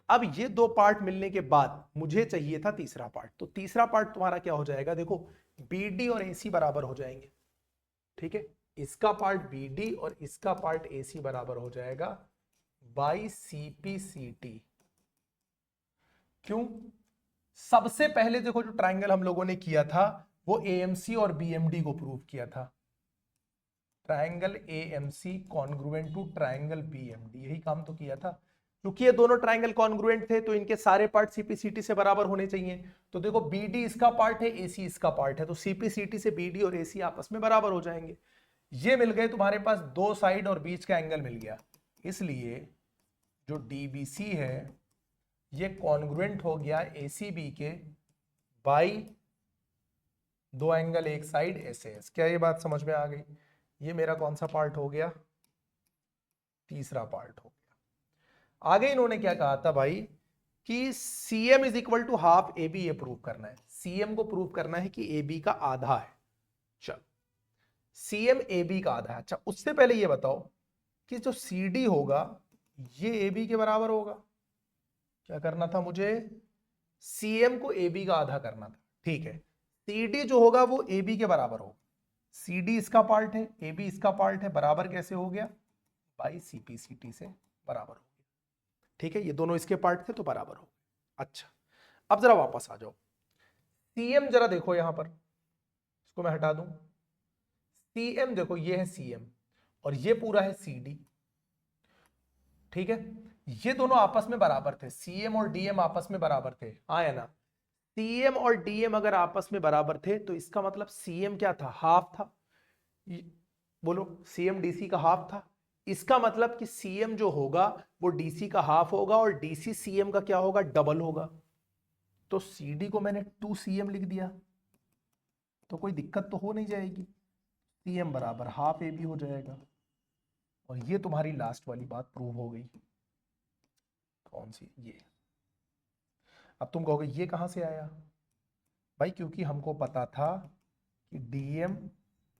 अब ये दो पार्ट मिलने के बाद मुझे चाहिए था तीसरा पार्ट, तो तीसरा पार्ट तुम्हारा क्या हो जाएगा? देखो बीडी और एसी बराबर हो जाएंगे, ठीक है। इसका पार्ट बीडी और इसका पार्ट एसी बराबर हो जाएगा बाई सीपीसीटी। क्यों? सबसे पहले देखो जो ट्रायंगल हम लोगों ने किया था वो एएमसी और बीएमडी को प्रूव किया था। Triangle AMC congruent to triangle BMD, यही काम तो किया था। क्योंकि ये दोनों ट्रायंगल कॉन्ग्रुएंट थे तो इनके सारे पार्ट सीपीसीटी से बराबर होने चाहिए। तो देखो बीडी इसका पार्ट है, एसी इसका पार्ट है, तो सीपीसीटी से बीडी और एसी आपस में बराबर हो जाएंगे। ये मिल गए तुम्हारे पास, दो साइड और बीच का एंगल मिल गया। इसलिए जो डीबीसी है ये कॉन्ग्रुएंट हो गया एसीबी के बाई दो एंगल एक साइड एसएस। क्या ये बात समझ में आ गई? ये मेरा कौन सा पार्ट हो गया? तीसरा पार्ट हो गया। आगे इन्होंने क्या कहा था भाई कि CM is equal to half A B, ये प्रूव करना है। सीएम को प्रूव करना है कि ए बी का आधा है। चल सीएम ए बी का आधा है। अच्छा उससे पहले ये बताओ कि जो सी डी होगा ये ए बी के बराबर होगा। क्या करना था मुझे? सीएम को ए बी का आधा करना था, ठीक है। सी डी जो होगा वो ए बी के बराबर होगा। सी डी इसका पार्ट है, ए बी इसका पार्ट है, बराबर कैसे हो गया? बाई सीपीसीटी से बराबर हो गया, ठीक है। ये दोनों इसके पार्ट थे तो बराबर हो गया। अच्छा अब जरा वापस आ जाओ। सीएम जरा देखो यहां पर, इसको मैं हटा दूं। सीएम देखो ये है सीएम और ये पूरा है सीडी, ठीक है। ये दोनों आपस में बराबर थे, सीएम और डीएम आपस में बराबर थे, हाँ है ना। सीएम और डीएम अगर आपस में बराबर थे तो इसका मतलब सीएम क्या था? हाफ था। बोलो सीएम डीसी का हाफ था, इसका मतलब कि सीएम जो होगा वो डीसी का हाफ होगा और डीसी सीएम का क्या होगा, डबल होगा। तो सीडी को मैंने 2cm लिख दिया, तो कोई दिक्कत तो हो नहीं जाएगी, सीएम बराबर हाफ ए बी हो जाएगा। और ये तुम्हारी लास्ट वाली बात प्रूव हो गई। कौन सी, ये। अब तुम कहोगे ये कहां से आया भाई, क्योंकि हमको पता था कि डीएम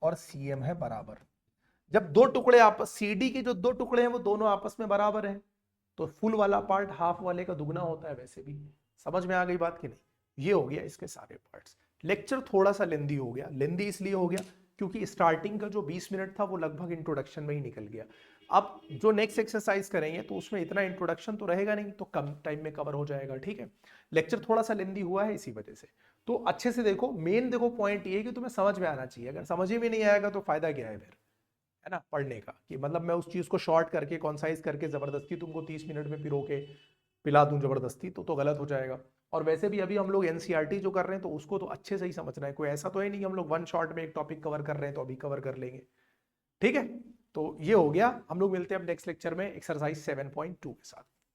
और सीएम है बराबर। जब दो टुकड़े आपस, सीडी के जो दो टुकड़े हैं वो दोनों आपस में बराबर हैं, तो फुल वाला पार्ट हाफ वाले का दुगना होता है। वैसे भी समझ में आ गई बात कि नहीं। ये हो गया इसके सारे पार्ट्स। लेक्चर थोड़ा सा लेंदी हो गया, लेंदी इसलिए हो गया क्योंकि स्टार्टिंग का जो 20 मिनट था वो लगभग इंट्रोडक्शन में ही निकल गया। अब जो नेक्स्ट एक्सरसाइज करेंगे तो उसमें इतना इंट्रोडक्शन तो रहेगा नहीं, तो कम टाइम में कवर हो जाएगा, ठीक है। लेक्चर थोड़ा सा लेंदी हुआ है इसी वजह से। तो अच्छे से देखो, मेन देखो पॉइंट ये है कि तुम्हें समझ में आना चाहिए। अगर समझ में नहीं आएगा तो फायदा क्या है फिर, है ना, पढ़ने का। कि मतलब मैं उस चीज को शॉर्ट करके कॉन्साइज करके जबरदस्ती तुमको 30 मिनट में पिरो के पिला दूं जबरदस्ती, तो गलत हो जाएगा। और वैसे भी अभी हम लोग एनसीईआरटी जो कर रहे हैं तो उसको तो अच्छे से ही समझना है। कोई ऐसा तो है नहीं कि हम लोग वन शॉट में एक टॉपिक कवर कर रहे हैं तो अभी कवर कर लेंगे, ठीक है। तो ये हो गया। हम लोग मिलते हैं अब नेक्स्ट लेक्चर में एक्सरसाइज 7.2 के साथ।